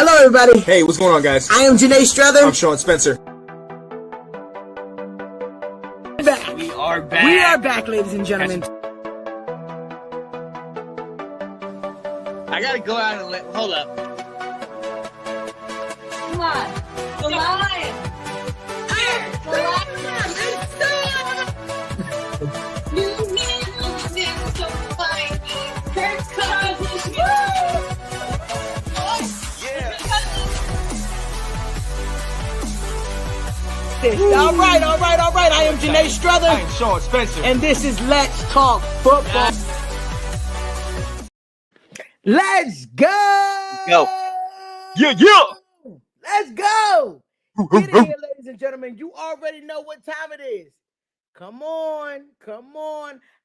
Hello, everybody. Hey, what's going on, guys? I am Janae Strother. I'm Sean Spencer. Back. We are back. We are back, ladies and gentlemen. I gotta go out and hold up. Come on. The lion. Here. The lion. You need to find me. Kirk Cousins. All right. I am Janae Strother. I am Sean Spencer. And this is Let's Talk Football. Let's go. Go. Yeah. Let's go. Get in here, ladies and gentlemen. You already know what time it is. Come on.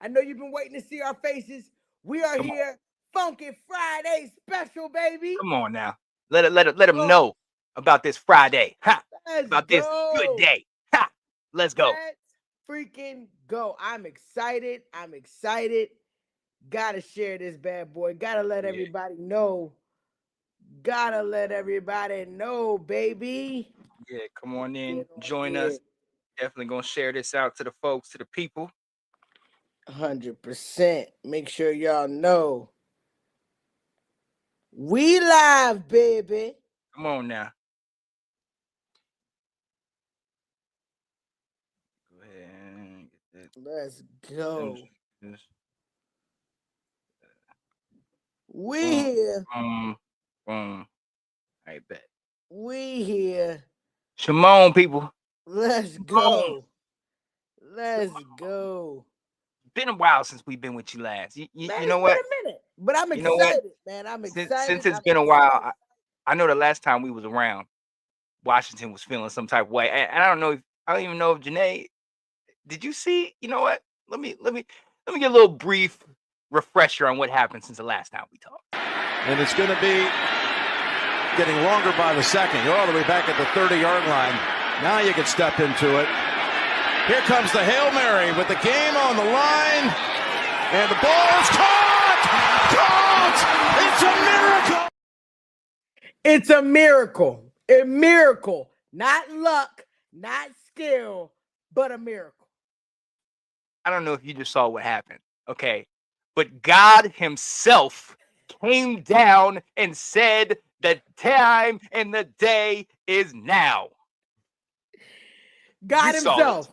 I know you've been waiting to see our faces. We are here. Funky Friday special, baby. Come on now. Let them know about this Friday. Ha! About this good day. Ha! Let's go. Let's freaking go. I'm excited. Gotta share this bad boy. Gotta let everybody know. Baby. Yeah, come on in. Join us. Definitely gonna share this out to the folks, to the people. 100%. Make sure y'all know. We live, baby. Come on now. Go ahead and get that. Let's go. Yes. We here. Boom. I bet. We here. Shimon, people. Let's go. Let's go. Been a while since we've been with you last. You Man, know what? It's been a minute, but I'm You know what? excited, man. I'm excited. Since it's been a while, I know the last time we was around, Washington was feeling some type of way. And I don't even know if Janae, did you see? You know what? Let me get a little brief refresher on what happened since the last time we talked. And it's going to be getting longer by the second. You're all the way back at the 30-yard line. Now you can step into it. Here comes the Hail Mary with the game on the line. And the ball is caught! Caught! It's a miracle. A miracle. Not luck, not skill, but a miracle. I don't know if you just saw what happened, okay? But God himself came down and said the time and the day is now. God himself.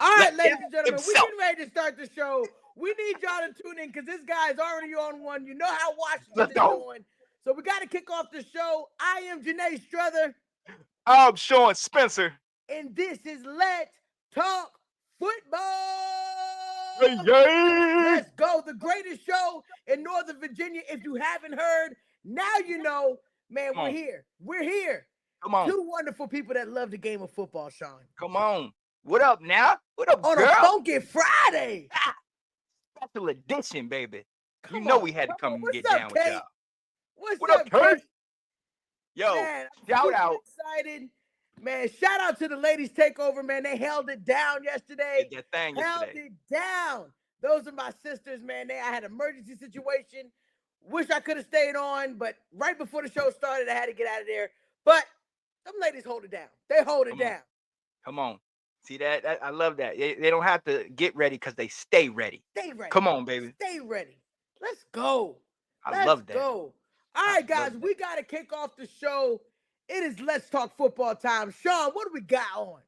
All right, ladies and gentlemen, we're himself. getting ready to start the show. We need y'all to tune in because this guy is already on one. You know how Washington Let's is go. doing. So we got to kick off the show. I am Janae Strother, I'm Sean Spencer. and this is Let's Talk Football. Yay! Let's go. The greatest show in Northern Virginia. If you haven't heard, now you know. Man, Come we're on. here. We're here. Come on. Two wonderful people that love the game of football, Sean. Come on. What up now? What up, On girl? a Funky Friday. Special edition, baby. Come you know on. we had to come and What's get up, down with Kate? y'all. What's What up, up, Kurt? Kate? Yo, Man, I'm shout super out. excited. Man, shout out to the ladies takeover, man. They held it down yesterday. Did that thing Held yesterday. it down. Those are my sisters, man. I had an emergency situation. Wish I could have stayed on, but right before the show started, I had to get out of there. But them ladies hold it down. They hold it down. Come on. See that? I love that. They don't have to get ready because they stay ready. Stay ready. Come on, baby. Stay ready. Let's go. I love that. Let's go. All right, guys, we got to kick off the show. It is Let's Talk Football time. Sean, what do we got on?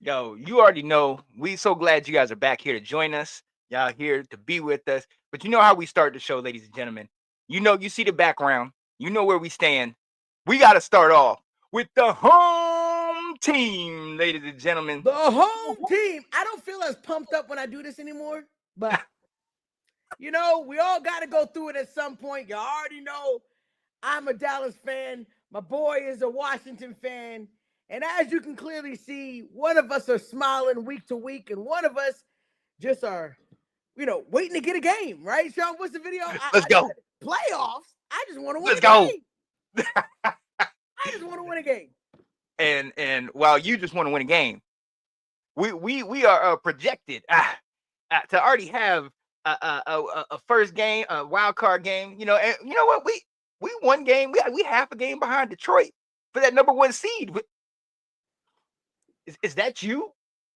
Yo, you already know. We so glad you guys are back here to join us. Y'all here to be with us. But you know how we start the show, ladies and gentlemen. You know, you see the background. You know where we stand. We got to start off with the home team, ladies and gentlemen. The home team. I don't feel as pumped up when I do this anymore, but you know, we all got to go through it at some point. You already know I'm a Dallas fan. My boy is a Washington fan. And as you can clearly see, one of us are smiling week to week, and one of us just are, waiting to get a game, right, Sean? What's the video? Let's go. Playoffs. I just want to win Let's a go. game. I just want to win a game. And while you just want to win a game, we are projected to already have a first game, a wild card game. And you know what? We one game. We half a game behind Detroit for that number 1 seed. Is that you?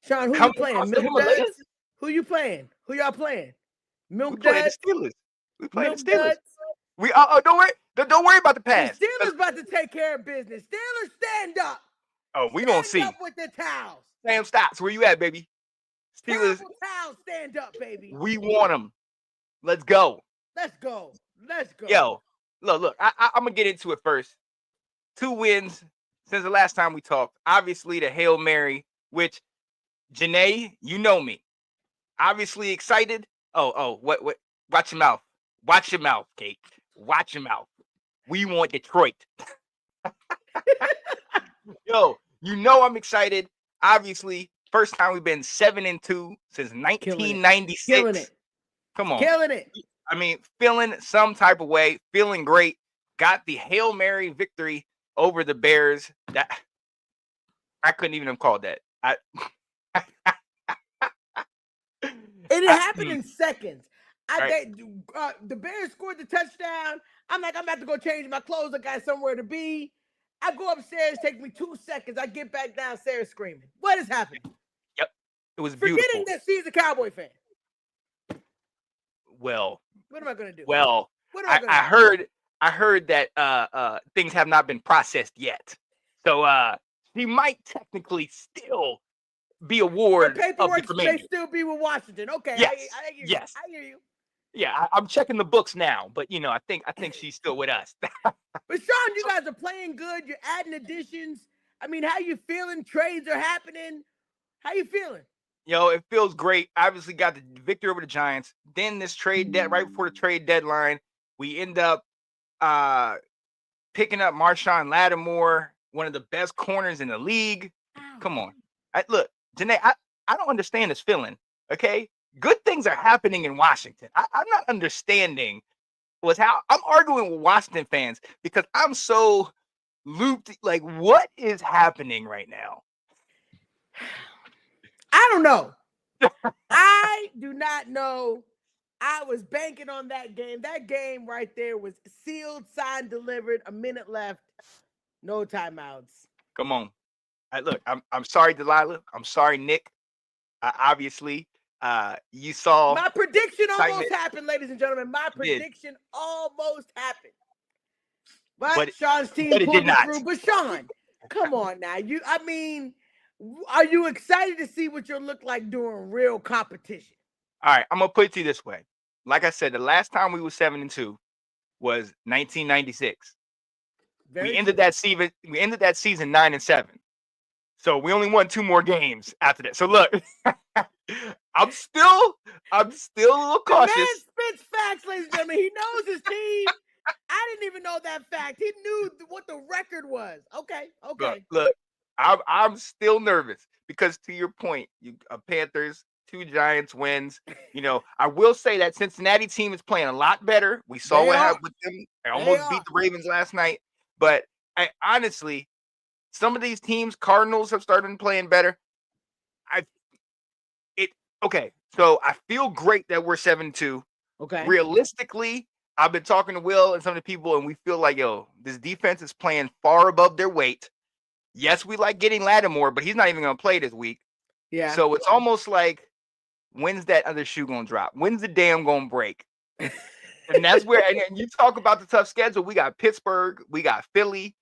Sean, who you Coming playing? across the Milk Himalayas? Duds? Who you playing? Who y'all playing? We Milk playing the Duds? Steelers. We playing Milk the Steelers. Duds? We don't worry. Don't worry about the The pass. Steelers about to take care of business. Steelers, stand up. Oh, we gonna Stand see. up with the towels. Sam Stocks, where you at, baby? Steelers, Terrible towels, stand up, baby. we want them. Let's go. Let's go. Let's go. Yo, look. I'm gonna get into it first. 2 wins since the last time we talked. Obviously, the Hail Mary, which Janae, you know me. Obviously excited. What? Watch your mouth. Watch your mouth, Kate. Watch your mouth. We want Detroit. Yo, you know I'm excited. Obviously, first time we've been 7-2 since 1996. Killing it. Come on. Killing it. I mean, feeling some type of way, feeling great. Got the Hail Mary victory over the Bears. That I couldn't even have called that. It happened in seconds. Right. The Bears scored the touchdown. I'm like, I'm about to go change my clothes. I got somewhere to be. I go upstairs, take me 2 seconds. I get back downstairs screaming. What is happening? Yep. It was beautiful. Forgetting that she's a Cowboy fan. Well, what am I going to do? Well, what am I gonna do? I heard that things have not been processed yet. So she might technically still be a ward the paperwork of the Commanders. May still be with Washington. Okay. Yes. I hear you. Yes. I hear you. Yeah, I'm checking the books now, but I think she's still with us. But Sean, you guys are playing good. You're adding additions. I mean, how you feeling? Trades are happening. How you feeling? It feels great. Obviously got the victory over the Giants. Then this trade right before the trade deadline, we end up picking up Marshawn Lattimore, one of the best corners in the league. Come on. Look, Janae, I don't understand this feeling, okay? Good things are happening in Washington. I'm not understanding how I'm arguing with Washington fans because I'm so looped. Like, what is happening right now? I don't know. I do not know. I was banking on that game. That game right there was sealed, signed, delivered. A minute left. No timeouts. Come on. Look, I'm sorry, Delilah. I'm sorry, Nick. Obviously, you saw my prediction almost happened, ladies and gentlemen. My prediction almost happened. But Sean's team pulled it through. But Sean, come on now. Are you excited to see what you'll look like during real competition? All right, I'm gonna put it to you this way. Like I said, the last time we were 7-2 was 1996. We ended that season 9-7. So we only won 2 more games after that. So look, I'm still a little cautious. The man spits facts, ladies and gentlemen. He knows his team. I didn't even know that fact. He knew what the record was. Okay. Look, I'm still nervous because to your point, Panthers, 2 Giants wins. I will say that Cincinnati team is playing a lot better. We saw what happened with them. They almost beat the Ravens last night. But honestly, some of these teams, Cardinals have started playing better. So I feel great that we're 7-2. Okay. Realistically, I've been talking to Will and some of the people, and we feel like, this defense is playing far above their weight. Yes, we like getting Lattimore, but he's not even going to play this week. Yeah. So it's almost like, when's that other shoe going to drop? When's the dam going to break? And that's where, and you talk about the tough schedule. We got Pittsburgh. We got Philly.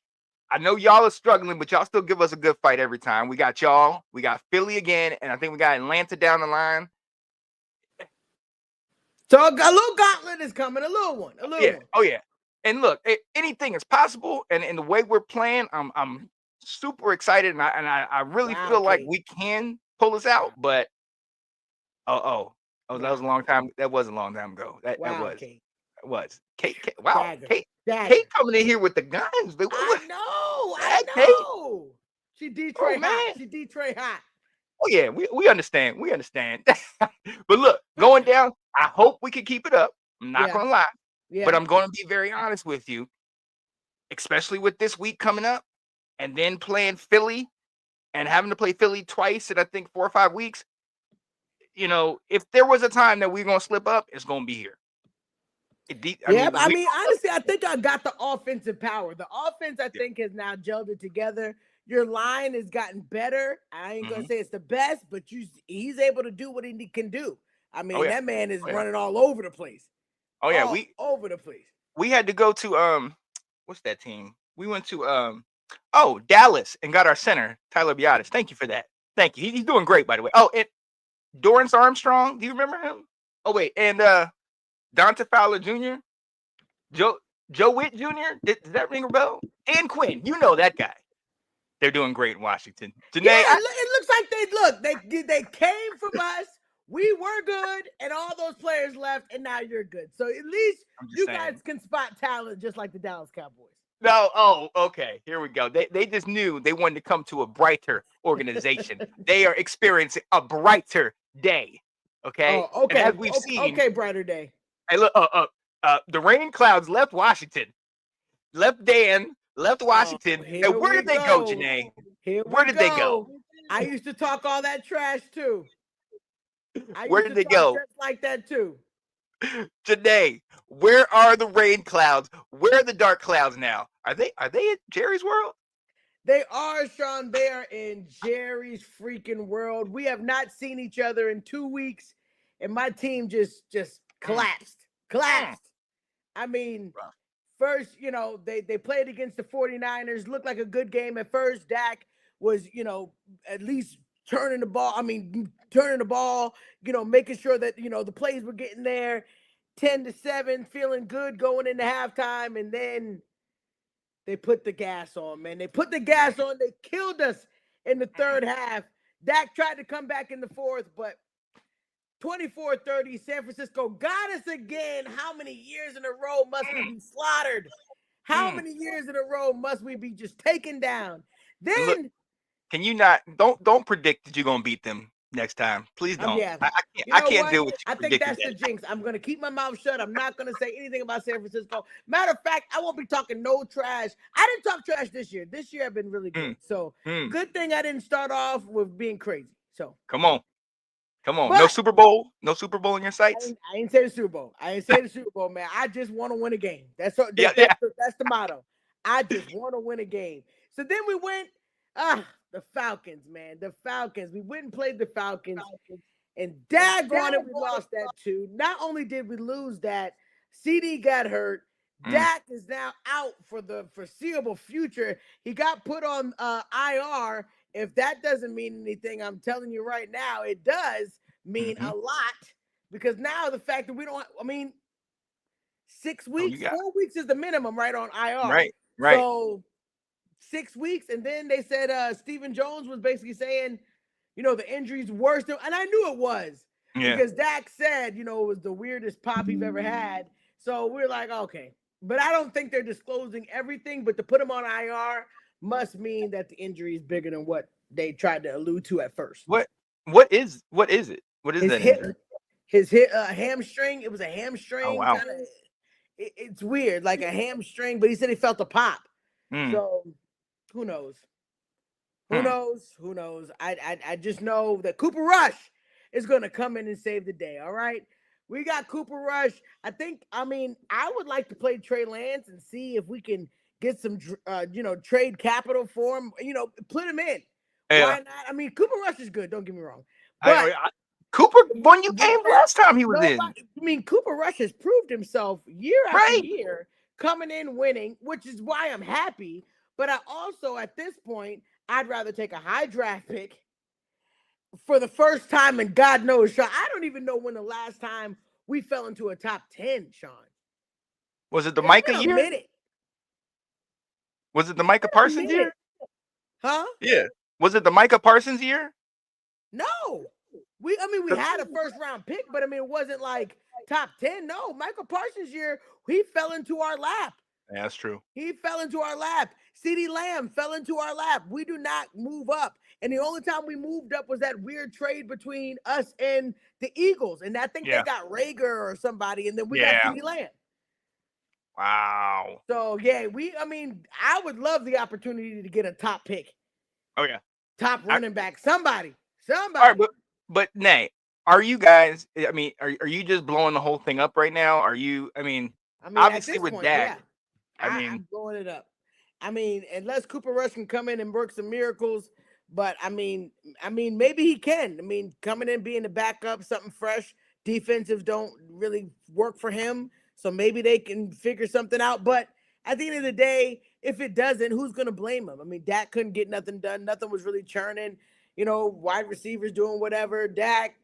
I know y'all are struggling, but y'all still give us a good fight every time. We got y'all. We got Philly again, and I think we got Atlanta down the line. So a little gauntlet is coming, a little one. Oh yeah. And look, anything is possible. And in the way we're playing, I'm super excited, and I really feel like we can pull this out. But that was a long time. That was a long time ago. That was. Kate. It was. Kate. Wow. Kate coming in here with the guns. But I know. She Detroit hot. She Detroit hot. Oh yeah, we understand. We understand. But look, going down, I hope we can keep it up. I'm not gonna lie. Yeah. But I'm gonna be very honest with you, especially with this week coming up, and then playing Philly and having to play Philly twice in I think 4 or 5 weeks. If there was a time that we're gonna slip up, it's gonna be here. I mean, honestly, I think I got the offensive power. The offense, I think, has now gelled it together. Your line has gotten better. I ain't gonna say it's the best, but he's able to do what he can do. I mean, that man is running all over the place. Oh yeah, over the place. We had to go to what's that team? We went to Dallas and got our center, Tyler Biotis. Thank you for that. Thank you. He's doing great, by the way. Oh, and Dorrance Armstrong. Do you remember him? Oh wait, and Donta Fowler Jr., Joe Witt Jr. Does that ring a bell? Dan Quinn, you know that guy. They're doing great in Washington. Janae, it looks like they came from us. We were good, and all those players left, and now you're good. So at least you guys can spot talent just like the Dallas Cowboys. No, okay. Here we go. They just knew they wanted to come to a brighter organization. They are experiencing a brighter day. Okay. Oh, okay. And as we've seen, brighter day. Hey, look, the rain clouds left Washington, left Dan, left Washington. And where did they go, Janae? Where did they go? I used to talk all that trash too. Where did they go? Just like that too. Janae, where are the rain clouds? Where are the dark clouds now? Are they at Jerry's world? They are, Sean. They are in Jerry's freaking world. We have not seen each other in 2 weeks, and my team just collapsed. I mean, first, they played against the 49ers, looked like a good game at first. Dak was, at least turning the ball, making sure that, the plays were getting there. 10-7, feeling good going into halftime, and then they put the gas on, man. They put the gas on. They killed us in the third half. Dak tried to come back in the fourth, but 24-30, San Francisco got us again. How many years in a row must we be slaughtered? How many years in a row must we be just taken down? Then look, can you not don't predict that you're gonna beat them next time? Please don't. I can't deal with you. I think that's the jinx. I'm gonna keep my mouth shut. I'm not gonna say anything about San Francisco. Matter of fact, I won't be talking no trash. I didn't talk trash this year. This year I've been really good. So good thing I didn't start off with being crazy. So come on. But, no Super Bowl in your sights. I didn't say the Super Bowl. Man. I just want to win a game. That's the motto. I just want to win a game. So then we went. The Falcons, man. The Falcons. We went and played the Falcons. And daggone it, we lost that too. Not only did we lose that, CD got hurt. Dak is now out for the foreseeable future. He got put on IR. If that doesn't mean anything, I'm telling you right now, it does mean a lot. Because now the fact that we don't, 6 weeks, 4 weeks is the minimum, right, on IR. Right. So 6 weeks, and then they said Stephen Jones was basically saying, the injury's worse than, and I knew it was because Dak said, it was the weirdest pop he's ever had. So we're like, okay, but I don't think they're disclosing everything. But to put him on IR must mean that the injury is bigger than what they tried to allude to at first. What is it? What is that injury? His hit hamstring. It was a hamstring. Oh, wow. It's weird, like a hamstring, but he said he felt a pop. So who knows? Who knows? I just know that Cooper Rush is going to come in and save the day. All right. We got Cooper Rush. I would like to play Trey Lance and see if we can get some, trade capital for him. Put him in. Yeah. Why not? Cooper Rush is good. Don't get me wrong. But Cooper won you game last time he was in. Cooper Rush has proved himself year after year, coming in winning, which is why I'm happy. But I also, at this point, I'd rather take a high draft pick for the first time, and God knows, Sean, I don't even know when the last time we fell into a top 10, Sean. Was it the Micah year? Was it the Micah Parsons year? Huh? Yeah. Was it the Micah Parsons year? No. We had a first round pick, but it wasn't like top 10. No, Michael Parsons year, he fell into our lap. Yeah, that's true. He fell into our lap. CeeDee Lamb fell into our lap. We do not move up. And the only time we moved up was that weird trade between us and the Eagles. And I think they got Rager or somebody, and then we got CeeDee Lamb. Wow. So, I would love the opportunity to get a top pick. Oh, yeah. Top running back. Somebody. All right, but Nay, Are you guys? I mean, are you just blowing the whole thing up right now? Are you? I mean, I mean, at obviously this with point, Dak. yeah, I mean, I'm blowing it up. I mean, unless Cooper Rush can come in and work some miracles, but I mean, maybe he can. I mean, coming in being the backup, something fresh, defensive don't really work for him, so maybe they can figure something out. But at the end of the day, if it doesn't, who's gonna blame him? I mean, Dak couldn't get nothing done. Nothing was really churning. Wide receivers doing whatever. Dak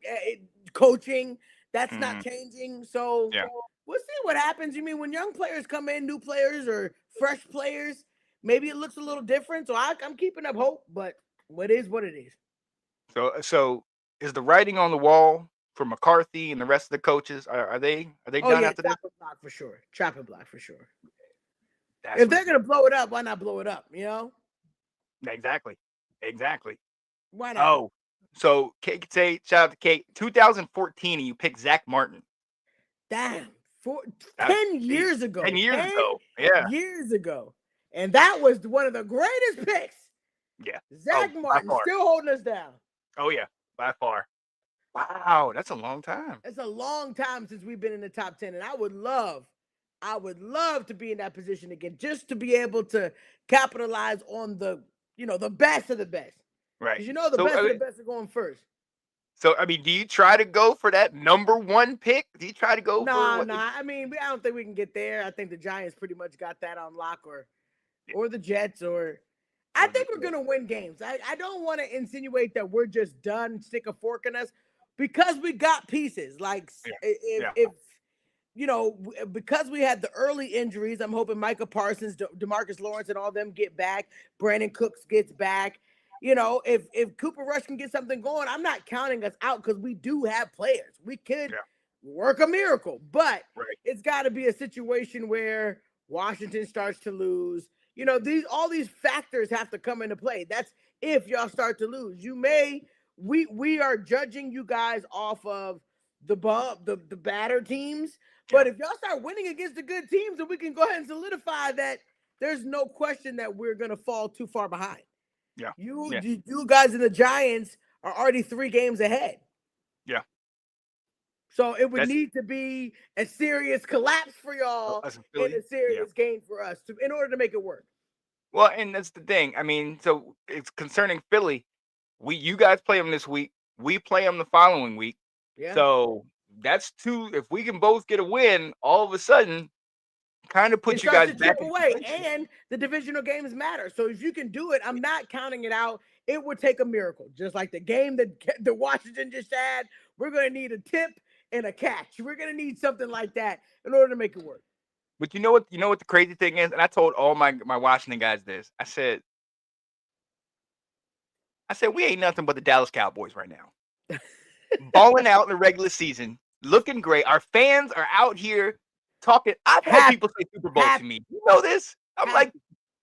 coaching, that's not mhm, changing. So yeah. we'll see what happens. You mean when young players come in, new players or fresh players, maybe it looks a little different. So I'm keeping up hope, but what is what it is. So is the writing on the wall for McCarthy and the rest of the coaches? Are they Oh done yeah, after this? chop and block for sure. Chop and block for sure. That's If what they're it gonna is. blow it up, why not blow it up? Exactly. Exactly. Why not? Oh, so Kate could say, shout out to Kate. 2014, and you picked Zach Martin. Damn, four, That's 10 years 10 ago, years 10 ago. Yeah. years ago, and that was one of the greatest picks. Yeah. Oh, Zach by Martin far. still holding us down. Oh yeah, by far. Wow, that's a long time. It's a long time since we've been in the top 10, and I would love to be in that position again, just to be able to capitalize on the best of the best. Right. Because the So, best of the best are going first. I mean, do you try to go for that number one pick? Do you try to go for Nah, what? nah. I mean, I don't think we can get there. I think the Giants pretty much got that on lock, or the Jets, or I think we're gonna win games. I don't want to insinuate that we're just done, stick a fork in us, because we got pieces. Like Yeah, if yeah, if because we had the early injuries, I'm hoping Micah Parsons, Demarcus Lawrence, and all them get back. Brandon Cooks gets back. If Cooper Rush can get something going, I'm not counting us out because we do have players. We could yeah. work a miracle, but Right. it's got to be a situation where Washington starts to lose. All these factors have to come into play. That's if y'all start to lose. We are judging you guys off of the batter teams. Yeah. But if y'all start winning against the good teams, then we can go ahead and solidify that there's no question that we're gonna fall too far behind. Yeah. You Yeah. you guys in the Giants are already 3 games ahead. Yeah. So it would That's need to be a serious collapse for y'all us in and Philly. a Yeah. serious gain for us in order to make it work. Well, and that's the thing. I mean, so it's concerning Philly. You guys play them this week. We play them the following week. Yeah. So that's two. If we can both get a win, all of a sudden, kind of It put you starts guys to back chip in away, contention. and the divisional games matter. So if you can do it, I'm not counting it out. It would take a miracle, just like the game that the Washington just had. We're going to need a tip and a catch. We're going to need something like that in order to make it work. But you know what? You know what the crazy thing is, and I told all my Washington guys this. I said we ain't nothing but the Dallas Cowboys right now. Balling out in the regular season, looking great. Our fans are out here talking. I've had Happy, people say Super Bowl to happy, me. You know this? I'm happy. like,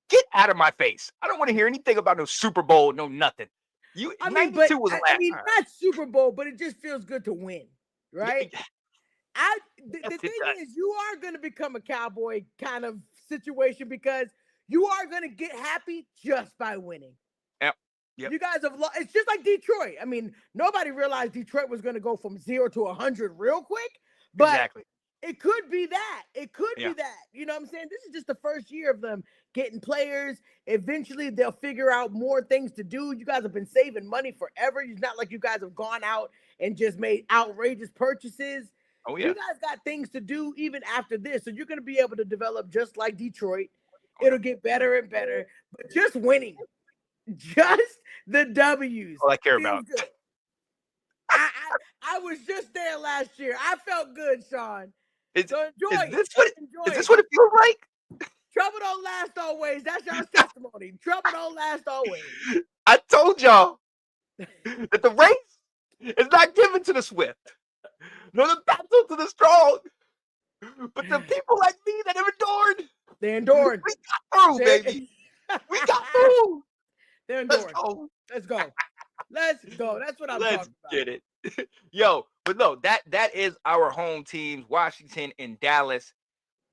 get out of my face. I don't want to hear anything about no Super Bowl, no nothing. You I mean, but 92 was the last time. not Super Bowl, but it just feels good to win, right? The Yes, it thing does. is, you are going to become a Cowboy kind of situation because you are going to get happy just by winning. Yep. You guys have lost. It's just like Detroit. I mean, nobody realized Detroit was going to go from 0 to 100 real quick, but Exactly. it could be that. It could Yeah. be that. You know what I'm saying? This is just the first year of them getting players. Eventually, they'll figure out more things to do. You guys have been saving money forever. It's not like you guys have gone out and just made outrageous purchases. Oh You yeah. guys got things to do even after this. So you're going to be able to develop just like Detroit. Oh, yeah. It'll get better and better. But just winning, just the W's, All I care feels about. good. I was just there last year. I felt good, Sean. Is So enjoy it. this what Enjoy is this it. what it feels like? Trouble don't last always. That's y'all's testimony. Trouble don't last always. I told y'all that the race is not given to the swift, nor the battle to the strong, but the people like me that have endured. They endured. We got through, baby. We got through. They're Let's enduring. go. Let's go. Let's go. That's what I'm Let's talking about. get it. Yo, but no, that is our home teams, Washington and Dallas.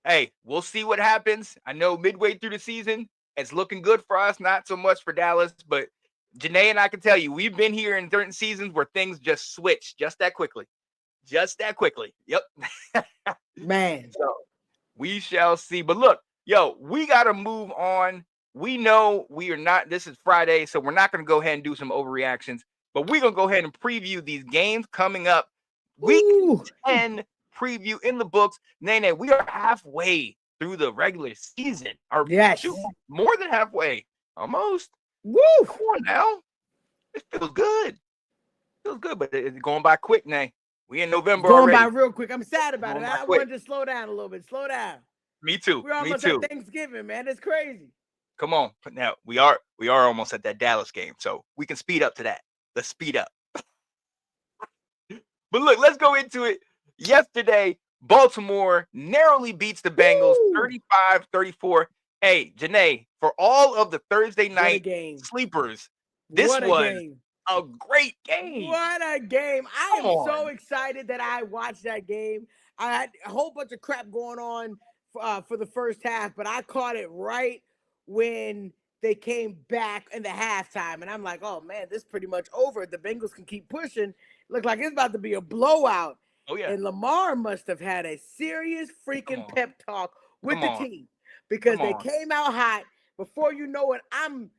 Hey, we'll see what happens. I know midway through the season, it's looking good for us, not so much for Dallas, but Janae and I can tell you, we've been here in certain seasons where things just switch just that quickly. Just that quickly. Yep. Man. So we shall see. But look, yo, we got to move on. We know we are not, this is Friday, so we're not going to go ahead and do some overreactions, but we're going to go ahead and preview these games coming up. Week 10 preview in the books. Nene, we are halfway through the regular season. Or Yes. shoot, more than halfway. Almost. Woo! Come on now. It feels good. Feels good, but it's going by quick, Nay. We in November Going already. by real quick. I'm sad about it. Going by I quick. wanted to slow down a little bit. Slow down. Me too. We're almost Me too. at Thanksgiving, man. It's crazy. Come on. Now we are almost at that Dallas game, so we can speed up to that. Let's speed up. But look, let's go into it. Yesterday, Baltimore narrowly beats the Bengals 35-34. Hey, Janae, for all of the Thursday night sleepers, this was a great game. What a game. I am so excited that I watched that game. I had a whole bunch of crap going on for the first half, but I caught it right when they came back in the halftime. And I'm like, oh, man, this is pretty much over. The Bengals can keep pushing. Look like it's about to be a blowout. Oh, yeah. And Lamar must have had a serious freaking pep talk with the team because they came out hot. Before you know it, I'm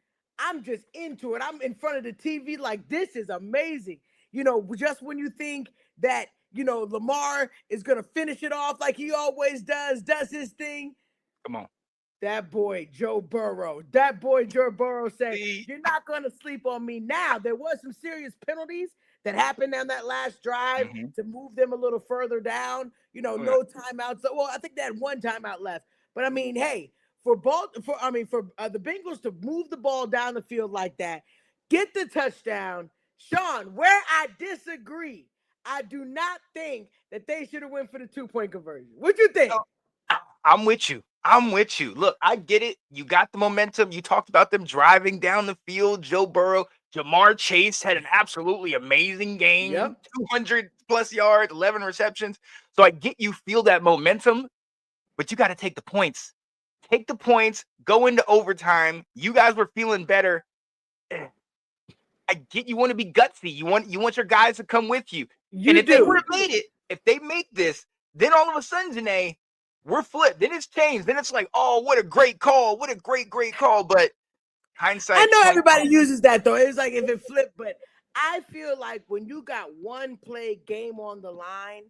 just into it. I'm in front of the TV like, this is amazing. You know, just when you think that, you know, Lamar is going to finish it off like he always does his thing. Come on. That boy, Joe Burrow said, you're not going to sleep on me now. There was some serious penalties that happened on that last drive to move them a little further down. You know, no timeouts. Well, I think they had one timeout left. But, I mean, hey, for the Bengals to move the ball down the field like that, get the touchdown. Sean, where I disagree, I do not think that they should have went for the 2-point conversion. What you think? I'm with you. Look, I get it. You got the momentum. You talked about them driving down the field. Joe Burrow, Jamar Chase had an absolutely amazing game. 200 plus yards, 11 receptions. So I get you feel that momentum, but you got to take the points. Take the points, go into overtime. You guys were feeling better. I get you want to be gutsy. You want your guys to come with you. And if they would have made it, if they make this, then all of a sudden, Janae, we're flipped. Then it's changed. Then it's like, oh, what a great call. What a great call. But hindsight. I know everybody uses that, though. It's like if it flipped. But I feel like when you got one play game on the line,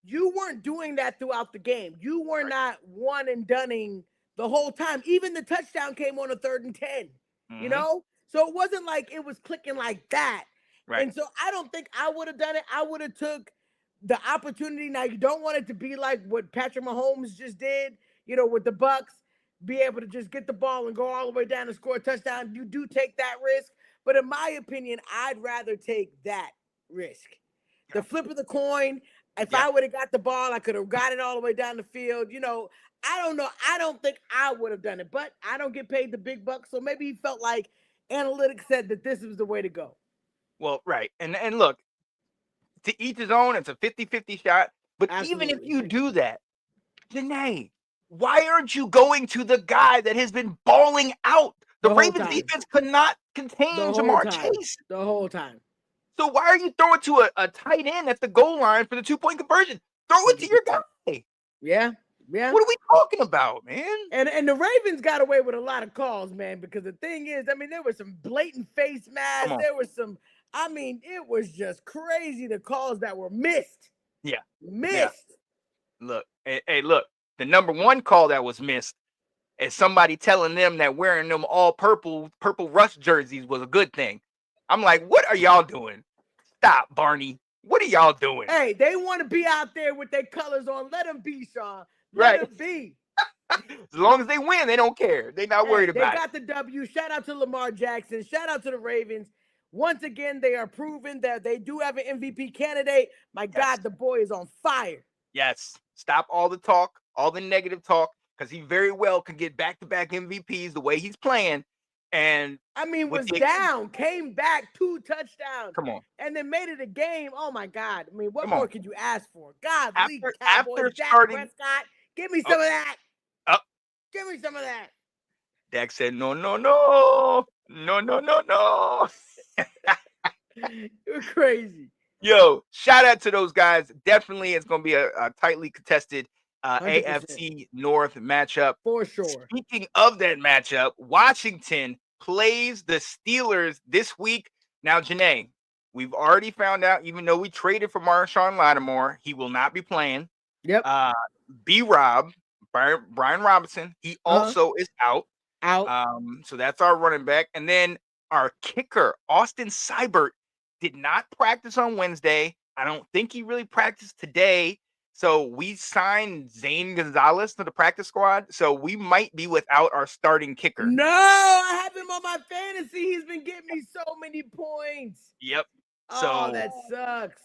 you weren't doing that throughout the game. You were not one and doneing the whole time. Even the touchdown came on a 3rd and 10, you know? So it wasn't like it was clicking like that. Right. And so I don't think I would have done it. I would have took the opportunity. Now, you don't want it to be like what Patrick Mahomes just did, you know, with the Bucks, be able to just get the ball and go all the way down and score a touchdown. You do take that risk. But in my opinion, I'd rather take that risk. The flip of the coin. If I would have got the ball, I could have got it all the way down the field. You know, I don't know. I don't think I would have done it, but I don't get paid the big bucks. So maybe he felt like analytics said that this was the way to go. Well, right. And look, to each his own, it's a 50-50 shot. But even if you do that, Janae, why aren't you going to the guy that has been balling out? The Ravens defense could not contain Jamar Chase. The whole time. So why are you throwing to a tight end at the goal line for the 2-point conversion? Throw it to your guy. Yeah. What are we talking about, man? And the Ravens got away with a lot of calls, man, because the thing is, I mean, there was some blatant face masks. There was some, I mean, it was just crazy, the calls that were missed. Yeah. Missed. Yeah. Look, hey, look, the number one call that was missed is somebody telling them that wearing them all purple Rush jerseys was a good thing. I'm like, what are y'all doing? Stop, Barney. What are y'all doing? Hey, they want to be out there with their colors on. Let them be, Sean. Let them be. As long as they win, they don't care. They're not worried about it. They got the W. Shout out to Lamar Jackson. Shout out to the Ravens. Once again, they are proving that they do have an MVP candidate. My God, the boy is on fire. Yes. Stop all the talk, all the negative talk, because he very well can get back-to-back MVPs the way he's playing. And I mean, was down, came back, 2 touchdowns. Come on. And then made it a game. Oh, my God. I mean, what more could you ask for? God, after Dak starting, Prescott, give me some of that. Give me some of that. Dak said, no. No. You're crazy. Yo, shout out to those guys. Definitely, it's going to be a tightly contested 100%. AFC North matchup. For sure. Speaking of that matchup, Washington plays the Steelers this week. Now, Janae, we've already found out, even though we traded for Marshawn Lattimore, he will not be playing. Yep. B-Rob, Brian Robinson, he also is out. So that's our running back. And then our kicker, Austin Seibert, did not practice on Wednesday. I don't think he really practiced today. So we signed Zane Gonzalez to the practice squad. So we might be without our starting kicker. No, I have him on my fantasy. He's been getting me so many points. Yep. So that sucks.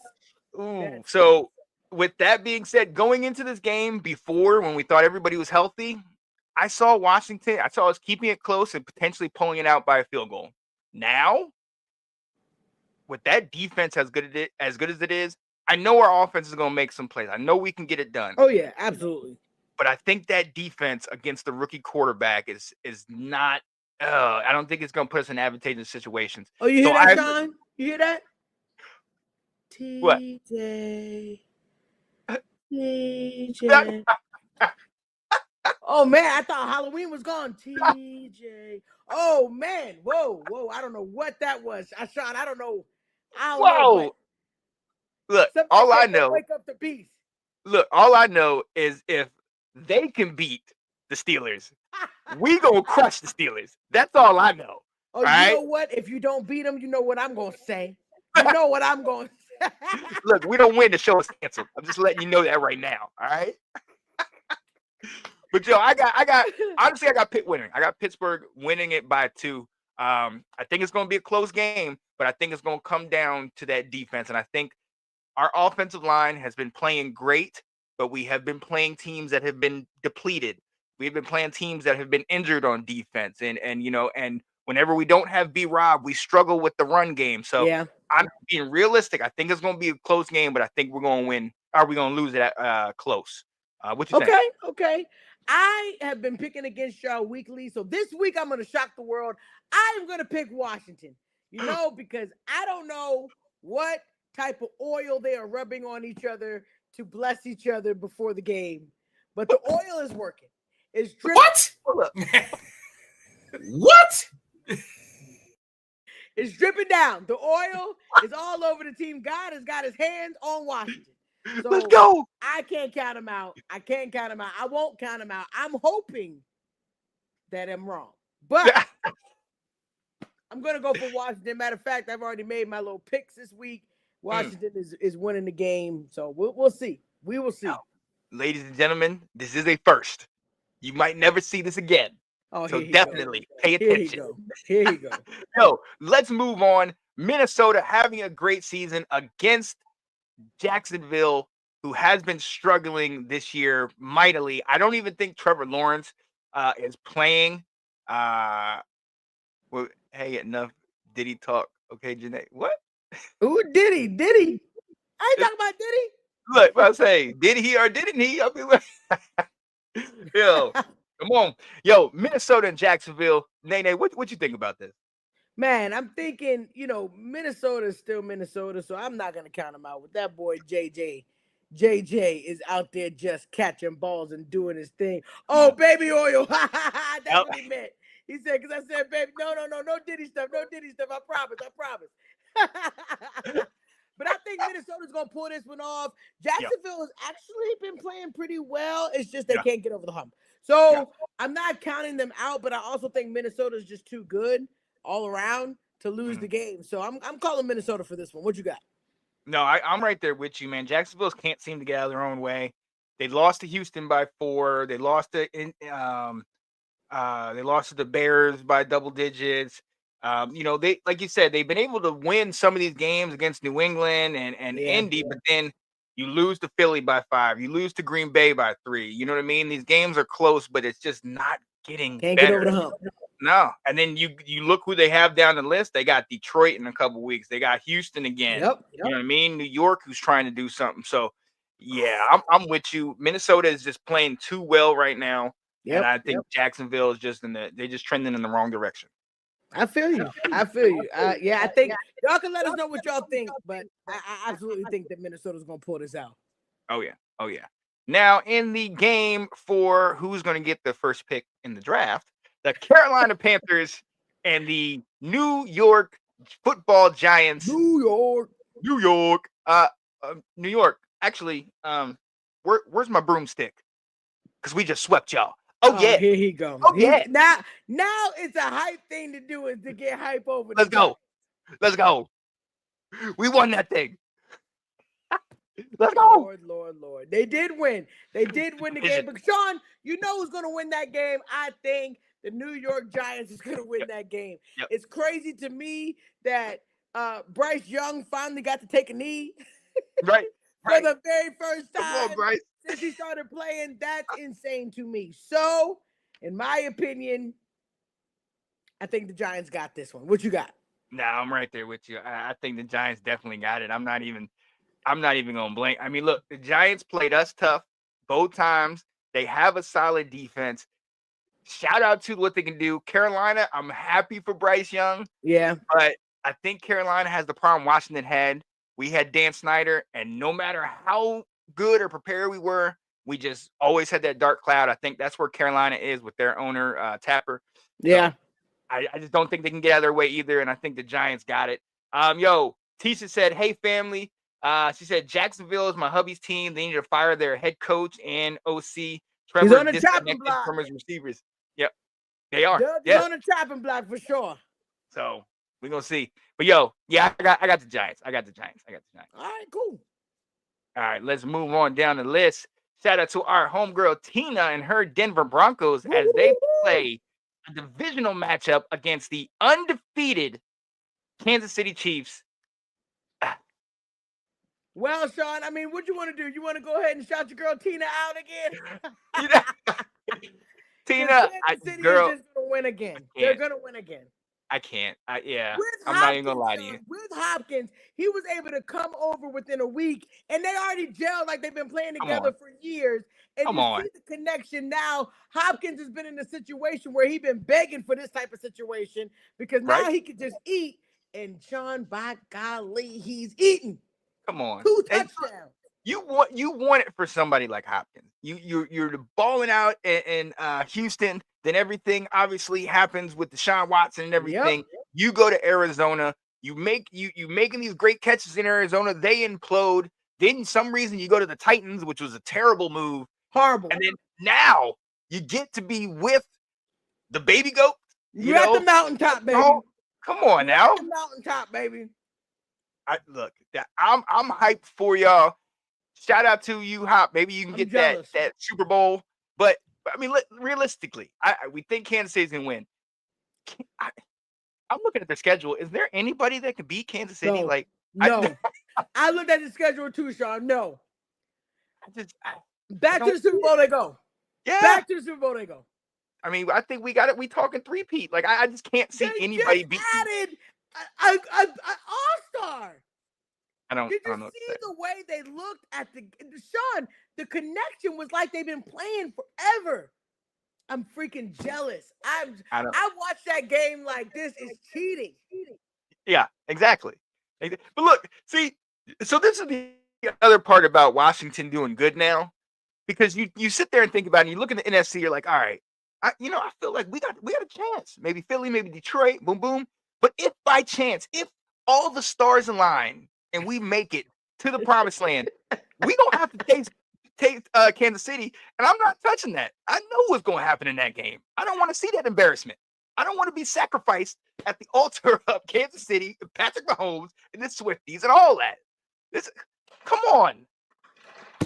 So with that being said, going into this game before, when we thought everybody was healthy, I saw Washington. I saw us keeping it close and potentially pulling it out by a field goal. Now, with that defense as good as it is, I know our offense is going to make some plays. I know we can get it done. Oh yeah, absolutely. But I think that defense against the rookie quarterback is not. I don't think it's going to put us in advantageous situations. Oh, you hear that, Sean? You hear that? What? TJ. Oh man, I thought Halloween was gone. TJ. Oh man, whoa. I don't know what that was. Sean, I don't know. Whoa. Look, all I know. Wake up the beast. Look, all I know is if they can beat the Steelers, we gonna crush the Steelers. That's all I know. Oh, you know what? If you don't beat them, you know what I'm gonna say. You know what I'm going to say. Look, we don't win, the show is canceled. I'm just letting you know that right now. All right. But Joe, I got Pitt winning. I got Pittsburgh winning it by 2. I think it's going to be a close game, but I think it's going to come down to that defense. And I think our offensive line has been playing great, but we have been playing teams that have been depleted. We've been playing teams that have been injured on defense. And whenever we don't have B-Rob, we struggle with the run game. So yeah. I'm being realistic. I think it's going to be a close game, but I think we're going to win. Are we going to lose it close? What you think? Okay. I have been picking against y'all weekly. So this week I'm going to shock the world. I'm going to pick Washington, because I don't know what type of oil they are rubbing on each other to bless each other before the game. But the oil is working. It's dripping. What? What? It's dripping down. The oil is all over the team. God has got his hands on Washington. So let's go. I can't count him out. I won't count him out. I'm hoping that I'm wrong. But I'm going to go for Washington. Matter of fact, I've already made my little picks this week. Washington is winning the game. So we'll see. We will see. Now, ladies and gentlemen, this is a first. You might never see this again. Oh, so definitely pay attention. Here you go. Yo, let's move on. Minnesota having a great season against Jacksonville, who has been struggling this year mightily. I don't even think Trevor Lawrence is playing. Well, hey, enough Diddy talk. Okay, Janae. What? Ooh, Diddy. I ain't talking about Diddy. Look, I say, did he or didn't he? I mean, yo, come on. Yo, Minnesota and Jacksonville. Nene, what you think about this? Man, I'm thinking, Minnesota is still Minnesota, so I'm not going to count him out. With that boy, JJ is out there just catching balls and doing his thing. Oh, baby oil. That's what he meant. He said, because I said, baby, no Diddy stuff. I promise. But I think Minnesota's going to pull this one off. Jacksonville has actually been playing pretty well. It's just they can't get over the hump. So I'm not counting them out, but I also think Minnesota's just too good all around to lose the game. So I'm calling Minnesota for this one. What you got? No, I'm right there with you, man. Jacksonville can't seem to get out of their own way. They lost to Houston by 4. They lost to the Bears by double digits. They, like you said, they've been able to win some of these games against New England and Indy, but then you lose to Philly by 5. You lose to Green Bay by 3. You know what I mean? These games are close, but it's just not getting Can't better. Get over the hump. No. And then you look who they have down the list. They got Detroit in a couple weeks. They got Houston again. Yep. You know what I mean? New York, who's trying to do something. So, yeah, I'm with you. Minnesota is just playing too well right now. Yep. And I think Jacksonville is just they're just trending in the wrong direction. I feel you. I feel you. Yeah, I think y'all can let us know what y'all think, but I absolutely think that Minnesota's gonna pull this out. Oh yeah. Oh yeah. Now in the game for who's going to get the first pick in the draft, the Carolina Panthers and the New York Football Giants. New York. New York. New York. Actually, where's my broomstick? Because we just swept y'all. Oh yeah. Here he goes. Oh yeah. Now it's a hype thing to do is to get hype over. Let's go. Let's go. We won that thing. Let's go. Lord. They did win. They did win the game. But Sean, you know who's going to win that game? I think the New York Giants is going to win that game. Yep. It's crazy to me that Bryce Young finally got to take a knee. Right. For the very first time. Come on, Bryce. Since he started playing. That's insane to me. So, in my opinion, I think the Giants got this one. What you got? Nah, I'm right there with you. I think the Giants definitely got it. I'm not even gonna blink. I mean, look, the Giants played us tough both times. They have a solid defense. Shout out to what they can do. Carolina, I'm happy for Bryce Young. Yeah. But I think Carolina has the problem Washington had. We had Dan Snyder, and no matter how good or prepared we were, we just always had that dark cloud. I think that's where Carolina is with their owner, Tapper. Yeah. So I just don't think they can get out of their way either, and I think the Giants got it. Yo, Tisha said, hey, family. She said, Jacksonville is my hubby's team. They need to fire their head coach and OC. Trevor He's on the chopping block from his receivers. Yep, they are. He's on the chopping block for sure. So we're gonna see. But yo, yeah, I got the Giants. I got the Giants. All right, cool. All right, let's move on down the list. Shout out to our homegirl Tina and her Denver Broncos as they play a divisional matchup against the undefeated Kansas City Chiefs. Well, Sean, I mean, what you want to do? You want to go ahead and shout your girl Tina out again? Tina, Kansas City girl, is just going to win again. They're going to win again. I can't. Yeah, I'm not even gonna lie to you. With Hopkins, he was able to come over within a week, and they already gelled like they've been playing together for years. And see the connection now. Hopkins has been in a situation where he's been begging for this type of situation because now he can just eat. And Sean, by golly, he's eating. Come on, 2 touchdowns. You want it for somebody like Hopkins. You're balling out in Houston. Then everything obviously happens with Deshaun Watson and everything. Yep. You go to Arizona. You making these great catches in Arizona. They implode. Then some reason you go to the Titans, which was a terrible move. Horrible. And then now you get to be with the baby goat. You're at the mountaintop, baby. Oh, come on now. At the mountaintop, baby. Look, I'm hyped for y'all. Shout out to you, Hop. Maybe you can get that Super Bowl. But I mean, realistically, we think Kansas City's gonna win. I'm looking at their schedule. Is there anybody that could beat Kansas City? No. I looked at the schedule too, Sean. No. Back to the Super Bowl they go. Yeah. Back to the Super Bowl they go. I mean, I think we got it. We talking three-peat. Like I just can't see anybody beat. Added an all-star. Did you see the way they looked at Sean? The connection was like they've been playing forever. I'm freaking jealous. I watched that game like this is cheating. Yeah, exactly. But look, see, so this is the other part about Washington doing good now, because you sit there and think about it. And you look at the NFC, you're like, all right, I feel like we got a chance. Maybe Philly, maybe Detroit, boom, boom. But if by chance, if all the stars align and we make it to the promised land, we gonna have to take Kansas City, and I'm not touching that. I know what's going to happen in that game. I don't want to see that embarrassment. I don't want to be sacrificed at the altar of Kansas City, and Patrick Mahomes, and the Swifties, and all that. Come on,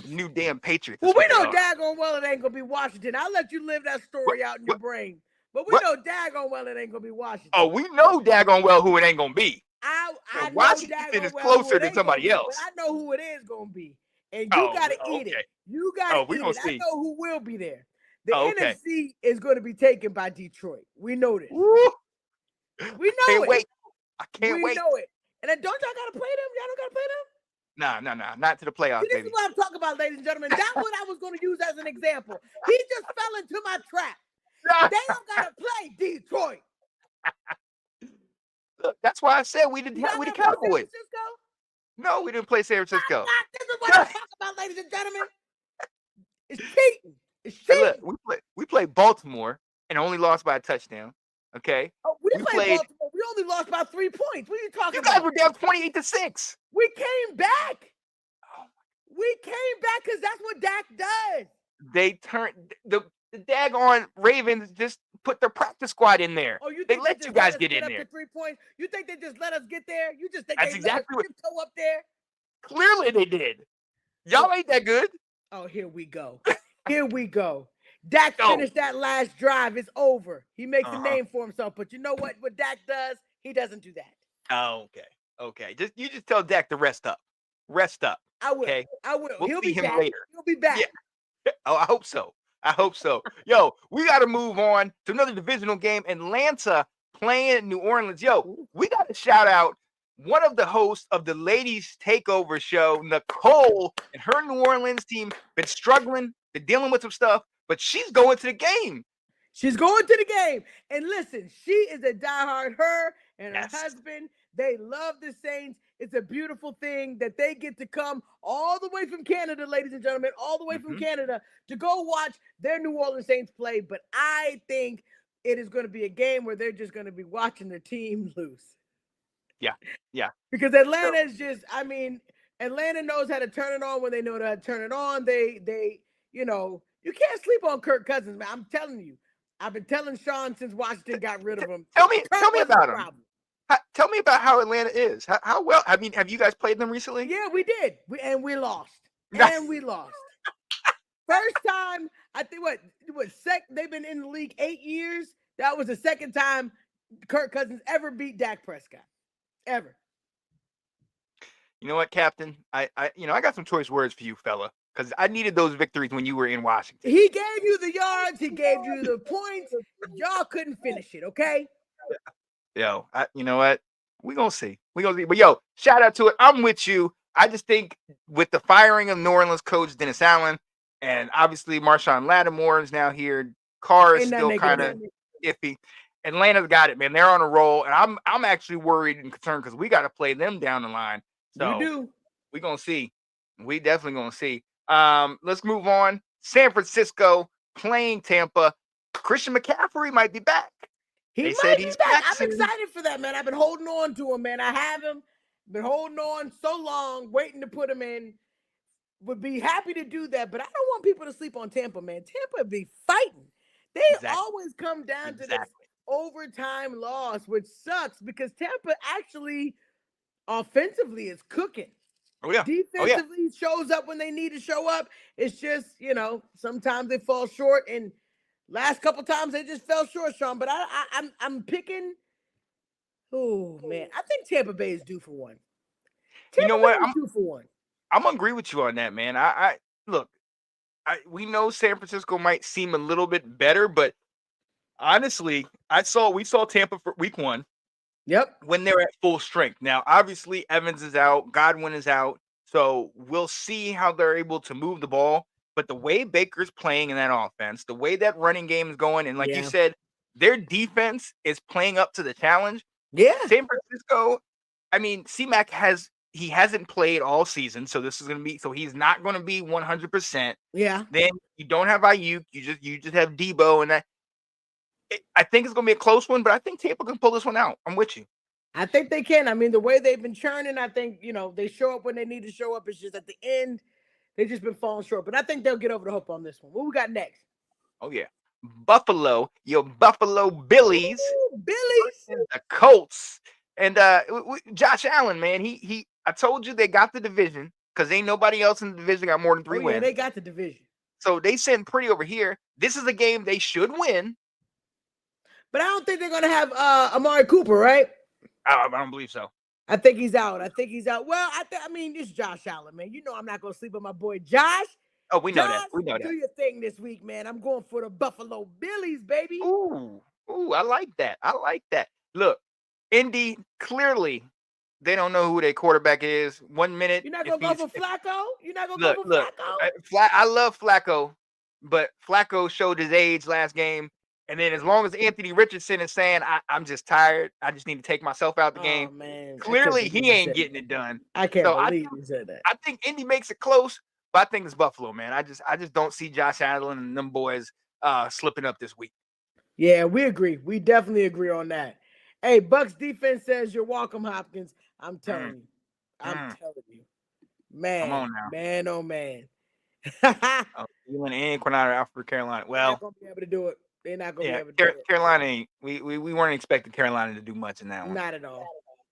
new damn Patriots. Well, we know daggone well it ain't gonna be Washington. I'll let you live that story out in your brain, but we know daggone well it ain't gonna be Washington. Oh, we know daggone well who it ain't gonna be. I Washington is closer than somebody else. I know who it is gonna be. And you got to eat it. You got to eat it. I know who will be there. The NFC is going to be taken by Detroit. We know this. We know it. I can't wait. We know it. And then don't y'all got to play them? Y'all don't got to play them? No. Not to the playoffs, See, this is what I'm talking about, ladies and gentlemen. That's what I was going to use as an example. He just fell into my trap. They don't got to play Detroit. That's why I said we the You not we the gonna go San Cowboys. Francisco? No, we didn't play San Francisco. This is what I'm talking about, ladies and gentlemen. It's cheating. It's Hey, look, cheating. we played Baltimore and only lost by a touchdown. Okay, Oh, we played played. Baltimore. We only lost by 3 points. What are you talking You guys about? were down 28-6. We came back. Oh, We came back because that's what Dak does. they turned the daggone Ravens just put their practice squad in there. Oh, you They think let just you guys us get in up there. to 3 points? You think they just let us get there? You just think That's they exactly let what- us tiptoe up there? Clearly they did. Y'all ain't that good. Oh, here we go. Here we go. Dak Go. finished that last drive. It's over. He makes a Uh-huh. name for himself. But you know what? What Dak does, he doesn't do that. Oh, okay. You just tell Dak to rest up. Rest up. I will. Okay. I will. We'll He'll see be him back. later. He'll be back. Yeah. Oh, I hope so. Yo, we got to move on to another divisional game. Atlanta playing New Orleans. Yo, we got to shout out one of the hosts of the Ladies Takeover show, Nicole, and her New Orleans team been struggling, been dealing with some stuff, but she's going to the game. She's going to the game. And listen, she is a diehard. Her and her Yes. husband, they love the Saints. It's a beautiful thing that they get to come all the way from Canada, ladies and gentlemen, all the way from Canada to go watch their New Orleans Saints play. But I think it is going to be a game where they're just going to be watching their team lose. Yeah. Because Atlanta is just, I mean, Atlanta knows how to turn it on when they know how to turn it on. They, you can't sleep on Kirk Cousins, man. I'm telling you. I've been telling Sean since Washington got rid of him. Tell me wasn't about the him. problem. Tell me about how Atlanta is. How well? I mean, have you guys played them recently? Yeah, we did. We lost. Nice. And we lost. First time, I think they've been in the league 8 years. That was the second time Kirk Cousins ever beat Dak Prescott. Ever. You know what, Captain? I got some choice words for you, fella, because I needed those victories when you were in Washington. He gave you the yards, he gave you the points. Y'all couldn't finish it, okay? Yo, you know what? We're going to see. But yo, shout out to it. I'm with you. I just think with the firing of New Orleans coach Dennis Allen, and obviously Marshawn Lattimore is now here, Carr is Ain't still nothing kind they of can iffy. Atlanta's got it, man. They're on a roll, and I'm actually worried and concerned because we got to play them down the line. So We do. we're going to see. We definitely going to see. Let's move on. San Francisco playing Tampa. Christian McCaffrey might be back. He They might said be he's back. back I'm soon. excited for that, man. I've been holding on to him, man. I have him. Been holding on so long, waiting to put him in. Would be happy to do that, but I don't want people to sleep on Tampa, man. Tampa be fighting. They Exactly. always come down to this overtime loss, which sucks because Tampa actually offensively is cooking. Oh, yeah. Defensively shows up when they need to show up. It's just, sometimes they fall short, and last couple times they just fell short, Sean. But I'm picking. Oh man, I think Tampa Bay is due for one. You know what? Bay is due for one. I'm gonna agree with you on that, man. I look. We know San Francisco might seem a little bit better, but honestly, we saw Tampa for week 1. Yep. When they're at full strength. Now, obviously, Evans is out, Godwin is out, so we'll see how they're able to move the ball. But the way Baker's playing in that offense, the way that running game is going, and like you said, their defense is playing up to the challenge. Yeah. San Francisco, I mean, C-Mac hasn't played all season, so he's not going to be 100%. Yeah. Then you don't have Ayuk, you just have Debo, and I think it's going to be a close one, but I think Tampa can pull this one out. I'm with you. I think they can. I mean, the way they've been churning, I think, they show up when they need to show up. It's just at the end, they've just been falling short. But I think they'll get over the hump on this one. What we got next? Oh, yeah. Buffalo, your Buffalo Billies. Ooh, Billies. The Colts. And Josh Allen, man, I told you they got the division because ain't nobody else in the division got more than 3 wins. Yeah, they got the division. So they sitting pretty over here. This is a game they should win. But I don't think they're going to have Amari Cooper, right? I don't believe so. I think he's out. Well, I mean, it's Josh Allen, man. I'm not going to sleep on my boy Josh. Oh, we know Josh, that. We know that. Do your thing this week, man. I'm going for the Buffalo Billies, baby. Ooh, I like that. Look, Indy, clearly, they don't know who their quarterback is. 1 minute. You're not going to go for Flacco? You're not going to go for Flacco? I love Flacco, but Flacco showed his age last game. And then as long as Anthony Richardson is saying, I'm just tired, I just need to take myself out the game. Oh, man. Clearly, he ain't getting it done. I can't So believe you said that. I think Indy makes it close, but I think it's Buffalo, man. I just don't see Josh Allen and them boys slipping up this week. Yeah, we agree. We definitely agree on that. Hey, Bucks defense says you're welcome, Hopkins. I'm telling you. I'm telling you. Man, Come on now. man, oh man. Cleveland and Coronado out for Carolina. They're Well, not gonna be able to do it. They're not gonna be able to do it. Carolina ain't. We weren't expecting Carolina to do much in that one. Not at all.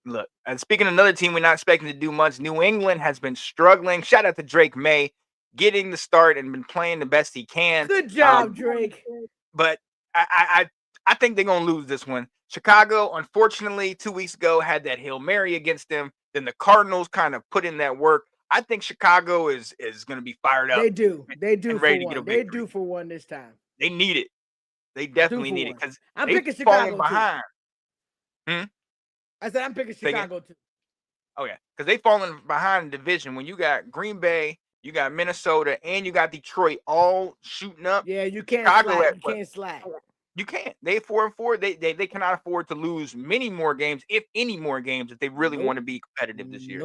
Look, and speaking of another team we're not expecting to do much, New England has been struggling. Shout out to Drake May, getting the start and been playing the best he can. Good job, Drake. But I think they're gonna lose this one. Chicago, unfortunately, 2 weeks ago had that Hail Mary against them. Then the Cardinals kind of put in that work. I think Chicago is going to be fired up. They do. They do for ready to one. get a They victory. do for one this time. They need it. They definitely need it because I'm they picking falling Chicago behind. I said I'm picking Chicago too. Oh yeah, because they falling behind the division. When you got Green Bay, you got Minnesota, and you got Detroit all shooting up. Yeah, you can't Chicago slack. You can't slack. You can't. They 4-4. They cannot afford to lose many more games, if any more games, if they really want to be competitive this year.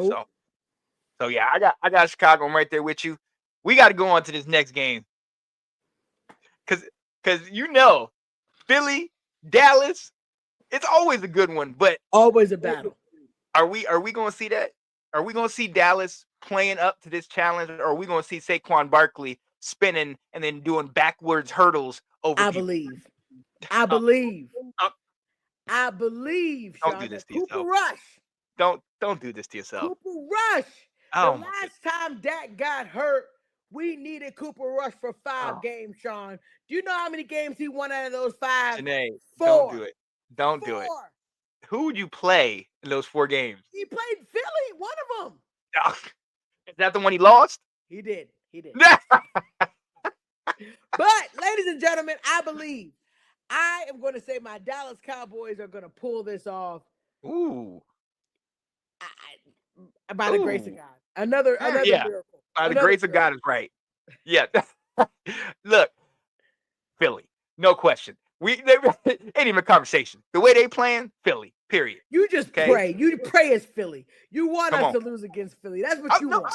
So yeah, I got Chicago. I'm right there with you. We got to go on to this next game. Cause Philly, Dallas, it's always a good one, but always a battle. Are we gonna see that? Are we gonna see Dallas playing up to this challenge, or are we gonna see Saquon Barkley spinning and then doing backwards hurdles over? I believe. Don't do this to Cooper yourself. Rush. Don't do this to yourself. Cooper Rush. Oh, the last time Dak got hurt, we needed Cooper Rush for 5 games, Sean. Do you know how many games he won out of those 5? Janae, 4. don't do it. Don't 4. do it. Who would you play in those 4 games? He played Philly, one of them. Oh, is that the one he lost? He did. But, ladies and gentlemen, I believe I am going to say my Dallas Cowboys are going to pull this off. Ooh. By the grace of God. Another miracle. By the grace of God is right. Yeah. Look, Philly, no question. They ain't even a conversation. The way they playing, Philly, period. You just pray. You pray as Philly. You want us to lose against Philly. That's what you want.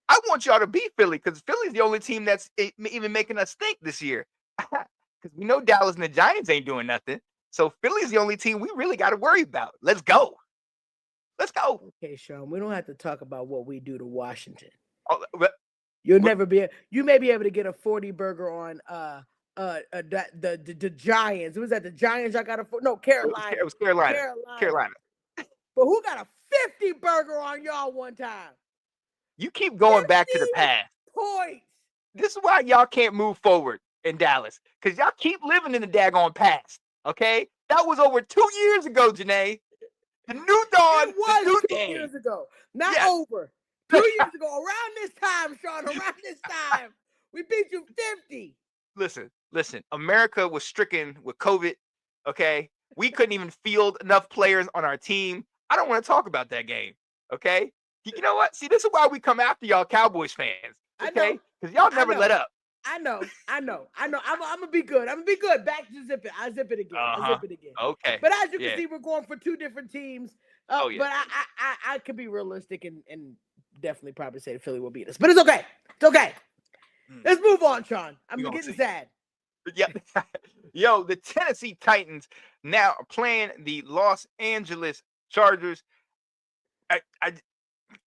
I want y'all to beat Philly because Philly's the only team that's even making us think this year. Because we know Dallas and the Giants ain't doing nothing. So Philly's the only team we really got to worry about. Let's go. Okay, Sean, we don't have to talk about what we do to Washington. You may be able to get a 40 burger on the Giants. Was that the Giants? I got Carolina. It was Carolina. But who got a 50 burger on y'all one time? You keep going back to the past. Points. This is why y'all can't move forward in Dallas. Because y'all keep living in the daggone past. Okay? That was over 2 years ago, Janae. The new dawn. It was the new 2 day. years ago. Not over. 2 years ago. Around this time, Sean. Around this time. We beat you 50. Listen. America was stricken with COVID. Okay? We couldn't even field enough players on our team. I don't want to talk about that game. Okay? You know what? See, this is why we come after y'all Cowboys fans. Okay? Because y'all never let up. I know. I'm gonna be good. Back to zip it. I zip it again. Okay. But as you can see, we're going for 2 different teams. But I could be realistic and definitely probably say Philly will beat us. But it's okay. It's okay. Let's move on, Sean. I'm getting sad. Yeah. Yo, the Tennessee Titans now are playing the Los Angeles Chargers.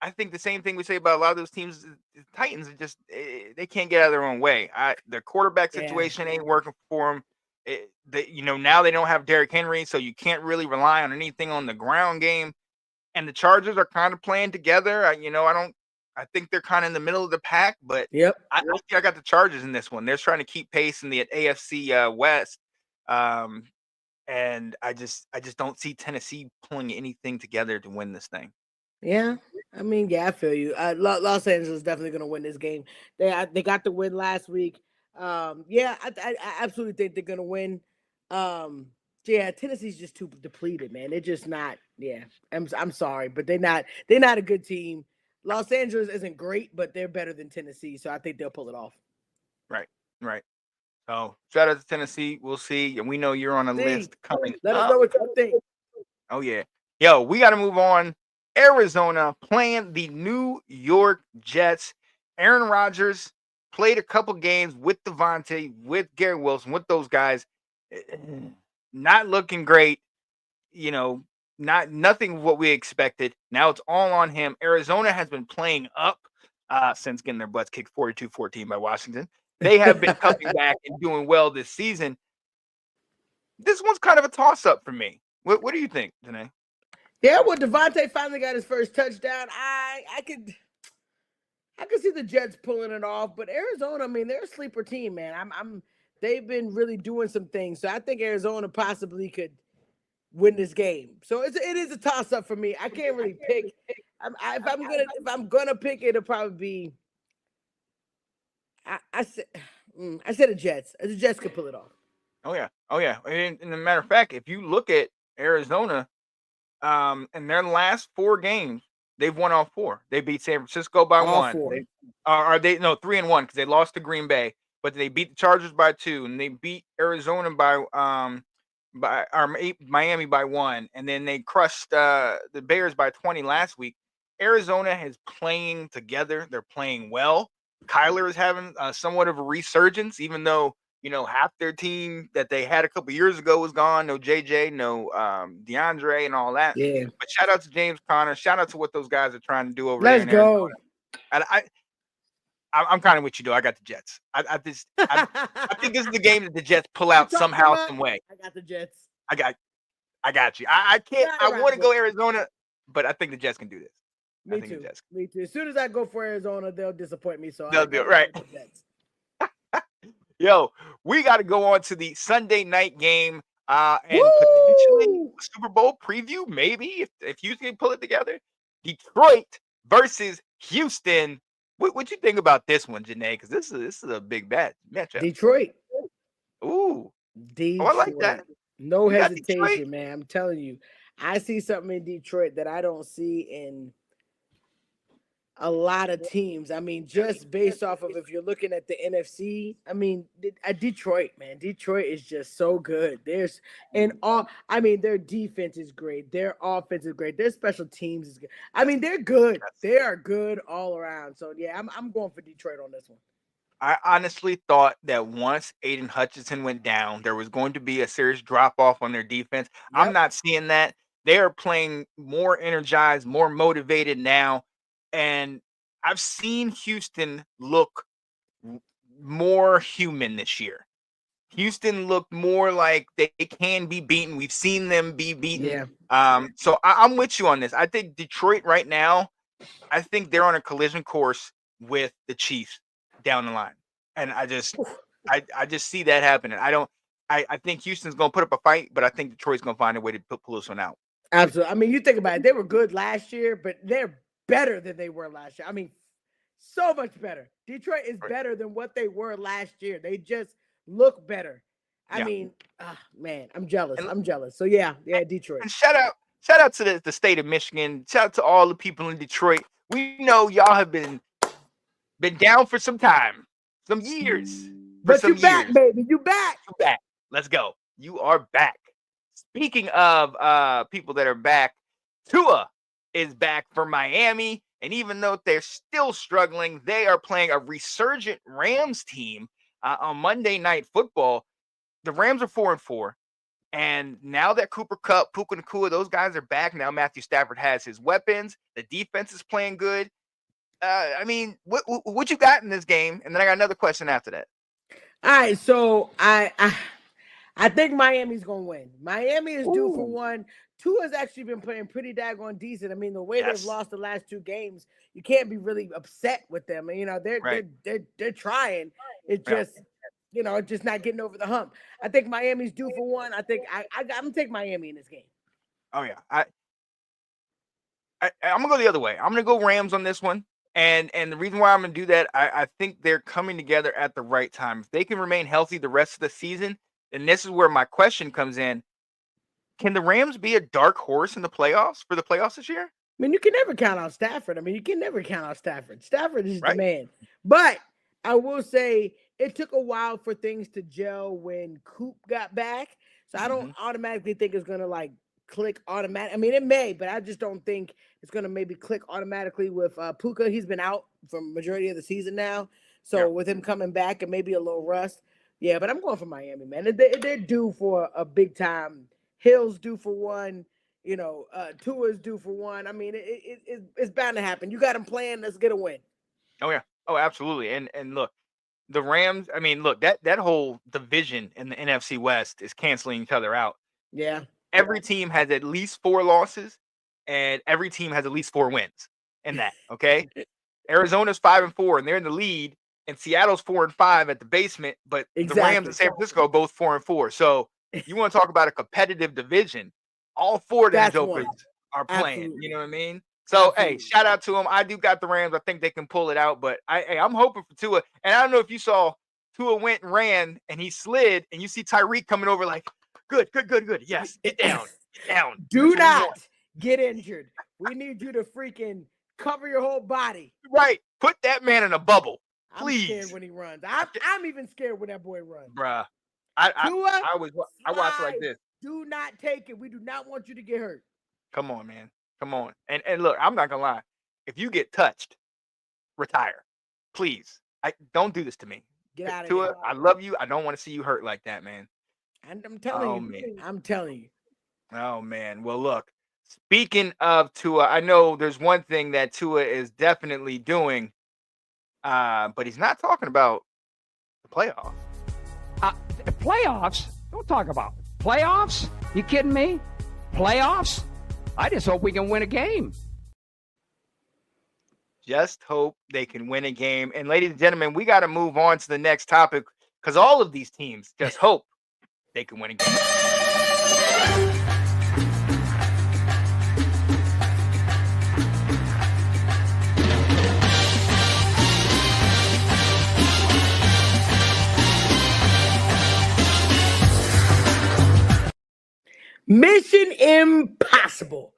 I think the same thing we say about a lot of those teams. The Titans are just they can't get out of their own way. Their quarterback situation ain't working for them. Now they don't have Derrick Henry, so you can't really rely on anything on the ground game. And the Chargers are kind of playing together. I think they're kind of in the middle of the pack, but I think I got the Chargers in this one. They're trying to keep pace in the AFC West, and I just don't see Tennessee pulling anything together to win this thing. Yeah, I feel you. Los Angeles is definitely going to win this game. They got the win last week. I absolutely think they're going to win. Tennessee's just too depleted, man. They're just not. Yeah, I'm sorry, but they're not a good team. Los Angeles isn't great, but they're better than Tennessee, so I think they'll pull it off. Right. So shout out to Tennessee. We'll see. And we know you're on a list coming Let us up. know what you think. Oh, yeah. Yo, we got to move on. Arizona playing the New York Jets. Aaron Rodgers played a couple games with Devontae, with Gary Wilson, with those guys. Not looking great. You know, nothing what we expected. Now it's all on him. Arizona has been playing up since getting their butts kicked 42-14 by Washington. They have been coming back and doing well this season. This one's kind of a toss-up for me. What do you think, Janae? Yeah, well, Devontae finally got his first touchdown. I could see the Jets pulling it off, but Arizona, I mean, they're a sleeper team, man. They've been really doing some things, so I think Arizona possibly could win this game. So it is a toss up for me. I can't really pick. If I'm gonna pick, it'll probably be. I said the Jets. The Jets could pull it off. Oh yeah. And a matter of fact, if you look at Arizona, in their last 4 games, they've won all 4. They beat San Francisco by All 1. 4. Are they 3-1 because they lost to Green Bay, but they beat the Chargers by 2, and they beat Arizona by Miami by 1, and then they crushed the Bears by 20 last week. Arizona is playing together. They're playing well. Kyler is having somewhat of a resurgence, even though half their team that they had a couple years ago was gone. No JJ, no DeAndre, and all that. Yeah. But shout out to James Conner. Shout out to what those guys are trying to do over there. Let's go. And I'm kind of with you though. I got the Jets. I think this is the game that the Jets pull out somehow, some way. I got the Jets. I got you. I can't. I want to go Arizona, but I think the Jets can do this. Me too. Me too. As soon as I go for Arizona, they'll disappoint me. So they'll do it right. Yo, we got to go on to the Sunday night game and potentially a Super Bowl preview, maybe if Houston can pull it together. Detroit versus Houston. What you think about this one, Janae? Because this is a big matchup. Detroit. Ooh. Detroit. Oh, I like that. No hesitation, man. I'm telling you. I see something in Detroit that I don't see in a lot of teams. I mean, just based off of if you're looking at the NFC, I mean, Detroit, man. Detroit is just so good. Their defense is great. Their offense is great. Their special teams is good. I mean, they're good. They are good all around. So yeah, I'm going for Detroit on this one. I honestly thought that once Aiden Hutchinson went down, there was going to be a serious drop-off on their defense. Yep. I'm not seeing that. They are playing more energized, more motivated now. And I've seen Houston look more human this year. Houston looked more like they can be beaten. We've seen them be beaten. Yeah. So I'm with you on this. I think Detroit right now, I think they're on a collision course with the Chiefs down the line. And I just see that happening. I think Houston's going to put up a fight, but I think Detroit's going to find a way to pull this one out. Absolutely. I mean, you think about it. They were good last year, but they're better than they were last year. I mean, so much better. Detroit is better than what they were last year. They just look better. I mean, man, I'm jealous. So yeah, Detroit. And shout out to the state of Michigan. Shout out to all the people in Detroit. We know y'all have been down for some time, some years. But you back, baby. You back. You back. Let's go. You are back. Speaking of people that are back, Tua is back for Miami. And even though they're still struggling, they are playing a resurgent Rams team on Monday Night Football. The Rams are 4-4. And now that Cooper Kupp, Puka Nacua, those guys are back. Now Matthew Stafford has his weapons. The defense is playing good. I mean, what you got in this game? And then I got another question after that. All right, so I think Miami's going to win. Miami is due for one. Tua's actually been playing pretty daggone decent. I mean, the way they've lost the last 2 games, you can't be really upset with them. And, they're trying. It's just, just not getting over the hump. I think Miami's due for one. I think I'm going to take Miami in this game. Oh, yeah. I'm going to go the other way. I'm going to go Rams on this one. And the reason why I'm going to do that, I think they're coming together at the right time. If they can remain healthy the rest of the season, and this is where my question comes in. Can the Rams be a dark horse in the playoffs for the playoffs this year? I mean, you can never count out Stafford. Stafford is the man. But I will say, it took a while for things to gel when Coop got back. So I don't automatically think it's gonna like click automatic. I mean, it may, but I just don't think it's gonna maybe click automatically with Puka. He's been out for majority of the season now. So with him coming back and maybe a little rust, yeah. But I'm going for Miami, man. They're due for a big time. Hill's due for one. You know, Tua's due for one. I mean, it's bound to happen. You got them playing. Let's get a win. Oh yeah. Oh, absolutely. And look, the Rams. I mean, look, that whole division in the NFC West is canceling each other out. Yeah. Every team has at least 4 losses, and every team has at least 4 wins in that. Okay. Arizona's 5-4, and they're in the lead, and Seattle's 4-5 at the basement. But the Rams and San Francisco are both 4-4. So you want to talk about a competitive division? All 4 of them jokers are playing. Absolutely. You know what I mean? So, hey, shout out to them. I do got the Rams. I think they can pull it out, but I'm hoping for Tua. And I don't know if you saw Tua went and ran, and he slid, and you see Tyreek coming over like, good. Yes, get down. Do not get injured. We need you to freaking cover your whole body. Right. Put that man in a bubble, please. I'm scared when he runs. I'm even scared when that boy runs. Bruh. Tua, I watch like this. Do not take it. We do not want you to get hurt. Come on, man. Come on. And look, I'm not gonna lie. If you get touched, retire. Please. Don't do this to me. Get out of Tua, here. I love you. I don't want to see you hurt like that, man. And I'm telling you. Man. I'm telling you. Oh man. Well, look. Speaking of Tua, I know there's one thing that Tua is definitely doing, but he's not talking about the playoffs. The playoffs? Don't talk about playoffs. You kidding me? Playoffs? I just hope we can win a game. Just hope they can win a game. And ladies and gentlemen, we got to move on to the next topic because all of these teams just hope they can win a game. Mission impossible.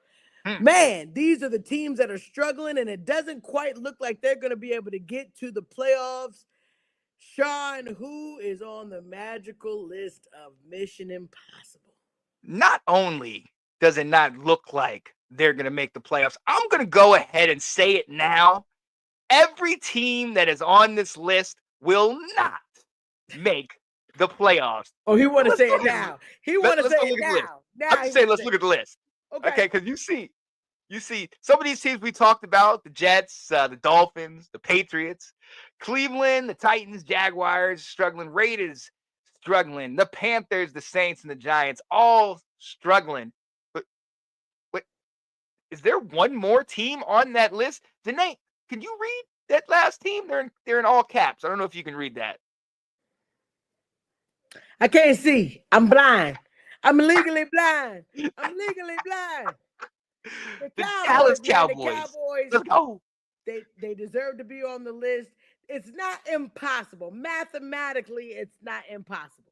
Man, these are the teams that are struggling, and it doesn't quite look like they're going to be able to get to the playoffs. Sean, who is on the magical list of Mission Impossible? Not only does it not look like they're going to make the playoffs, I'm going to go ahead and say it now. Every team that is on this list will not make the playoffs. Oh, he want to say it now. He want to say it now. I'm just saying, let's look at the list. Okay, because you see some of these teams we talked about, the Jets, the Dolphins, the Patriots, Cleveland, the Titans, Jaguars, struggling, Raiders, struggling, the Panthers, the Saints, and the Giants, all struggling. But is there one more team on that list? Janae, can you read that last team? They're in all caps. I don't know if you can read that. I can't see. I'm blind. I'm legally blind. The Dallas Cowboys. The Cowboys. Let's go. They deserve to be on the list. It's not impossible. Mathematically, it's not impossible.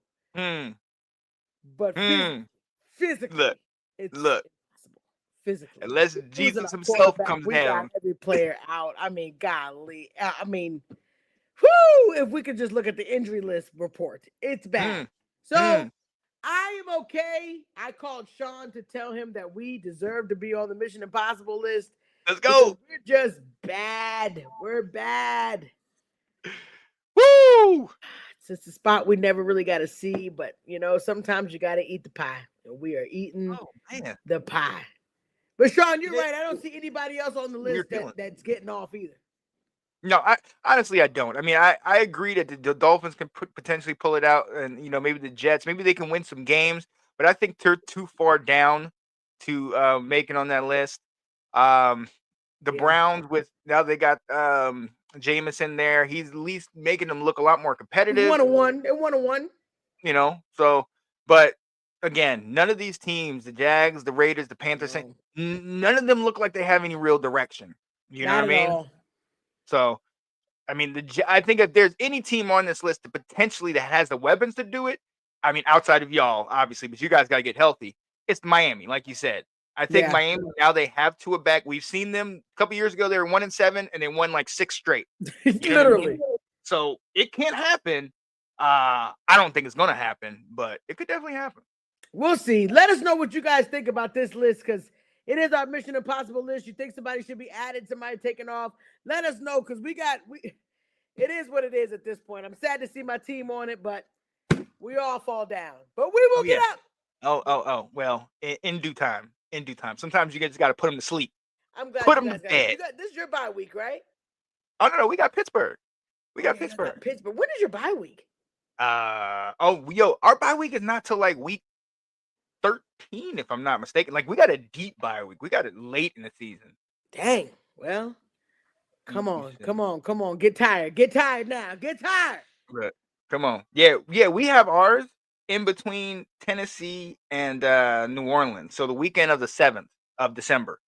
But physically, it's impossible. Physically. Unless Jesus himself comes we down. Got every player out. I mean, golly. I mean, whoo, if we could just look at the injury list report, it's bad. So I am okay. I called Sean to tell him that we deserve to be on the Mission Impossible list. Let's go. We're just bad. We're bad. Woo! It's a spot we never really got to see, but sometimes you got to eat the pie. And we are eating the pie. But Sean, you're right. I don't see anybody else on the list that's getting off either. No, honestly I don't. I mean, I agree that the Dolphins can potentially pull it out, and maybe the Jets, maybe they can win some games, but I think they're too far down to make it on that list. The Browns, with now they got Jameson there, he's at least making them look a lot more competitive. 1-1. So, but again, none of these teams, the Jags, the Raiders, the Panthers, none of them look like they have any real direction. You know what I mean? All. So, I mean, I think if there's any team on this list that has the weapons to do it, I mean, outside of y'all, obviously, but you guys got to get healthy. It's Miami, like you said. I think Miami, now they have Tua back. We've seen them a couple years ago. They were 1-7, and they won like 6 straight. Literally. So it can't happen. I don't think it's gonna happen, but it could definitely happen. We'll see. Let us know what you guys think about this list, because it is our Mission Impossible list. You think somebody should be added, somebody taken off? Let us know, because it is what it is at this point. I'm sad to see my team on it, but we all fall down. But we will get up. Oh. Well, in due time. In due time. Sometimes you just got to put them to sleep. I'm glad Put you them guys to got it. bed. This is your bye week, right? Oh no, we got Pittsburgh. We got Yeah, Pittsburgh. Pittsburgh. When is your bye week? Our bye week is not till like week 13, if I'm not mistaken. Like, we got a deep bye week. We got it late in the season. Dang. Well, come on. Get tired. Get tired now. Get tired. Right. Come on. Yeah, we have ours in between Tennessee and New Orleans. So the weekend of the 7th of December.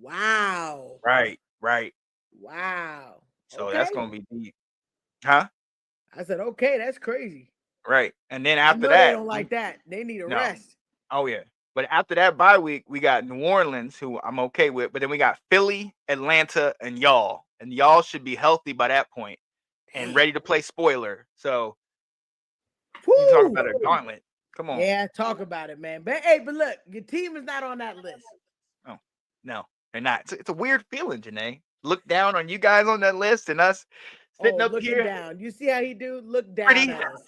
Wow. Right. Wow. So okay. That's gonna be deep. Huh? I said, okay, that's crazy. Right. And then I after know that, they don't like that. They need a No. rest. Oh yeah. But after that bye week, we got New Orleans, who I'm okay with. But then we got Philly, Atlanta, and y'all. And y'all should be healthy by that point and ready to play spoiler. So you talk about a gauntlet. Come on. Yeah, talk about it, man. But hey, but look, your team is not on that list. Oh, no, they're not. It's a weird feeling, Janae. Look down on you guys on that list and us sitting up looking here. down. You see how he do? Look down Pretty. at us.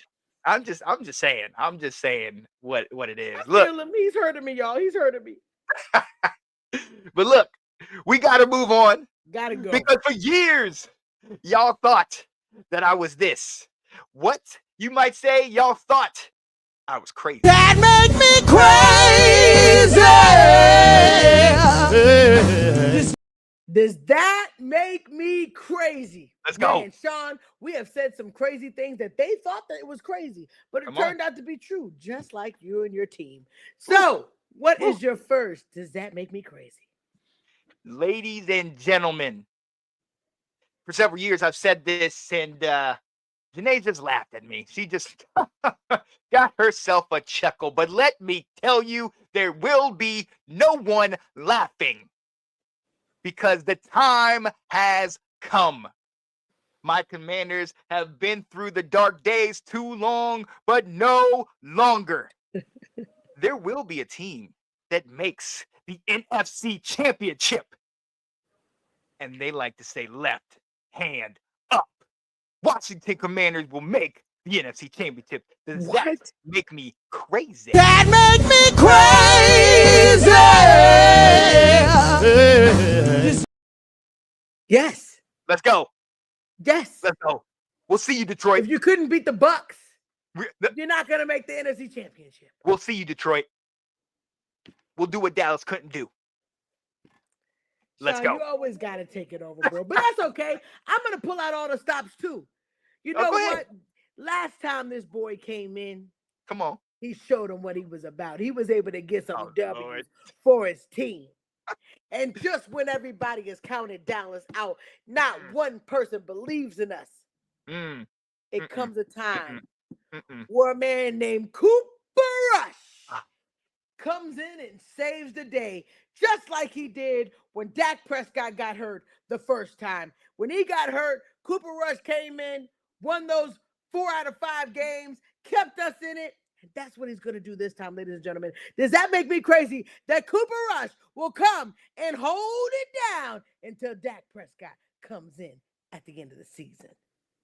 I'm just saying what it is. I Look, feel him. He's hurting me, y'all. He's hurting me. but look, we got to move on. Gotta go. Because for years, y'all thought that I was this. What you might say, y'all thought I was crazy. That make me crazy. Does that make me crazy? Let's go. Man, Sean, we have said some crazy things that they thought that it was crazy, but it turned out to be true, just like you and your team. So, what is your first? Does that make me crazy? Ladies and gentlemen, for several years I've said this, and Janae just laughed at me. She just got herself a chuckle. But let me tell you, there will be no one laughing because the time has come. My Commanders have been through the dark days too long, but no longer. There will be a team that makes the NFC Championship. And they like to say left hand up. Washington Commanders will make the NFC Championship. Does that make me crazy? That make me crazy. Yes. Let's go. Yes. Let's go. We'll see you, Detroit. If you couldn't beat the Bucks, you're not going to make the NFC Championship. We'll see you, Detroit. We'll do what Dallas couldn't do. Let's Sean, go. You always got to take it over, bro. But that's okay. I'm going to pull out all the stops, too. You know what? Last time this boy came in, come on, he showed him what he was about. He was able to get some W's for his team. And just when everybody is counting Dallas out, not one person believes in us. It comes a time where a man named Cooper Rush comes in and saves the day, just like he did when Dak Prescott got hurt the first time. When he got hurt, Cooper Rush came in, won those 4 out of 5 games, kept us in it. And that's what he's going to do this time, ladies and gentlemen. Does that make me crazy that Cooper Rush will come and hold it down until Dak Prescott comes in at the end of the season?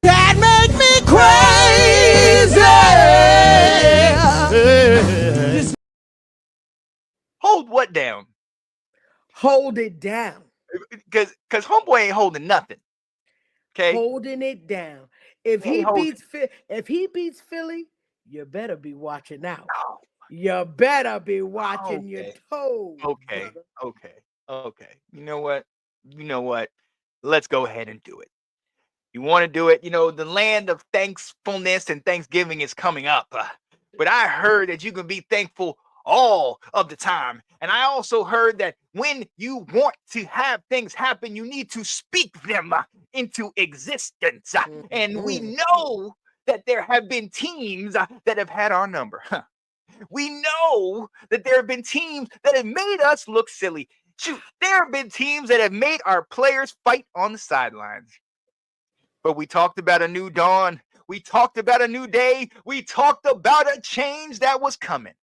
That make me crazy. Hold what down? Hold it down. Because homeboy ain't holding nothing. Okay, holding it down. If he beats Philly, you better be watching out. You better be watching your toes. Okay. You know what? Let's go ahead and do it. You want to do it? You know, the land of thankfulness and Thanksgiving is coming up. But I heard that you can be thankful all of the time. And I also heard that when you want to have things happen, you need to speak them into existence. And we know that there have been teams that have had our number. We know that there have been teams that have made us look silly. Shoot, there have been teams that have made our players fight on the sidelines. But we talked about a new dawn. We talked about a new day. We talked about a change that was coming.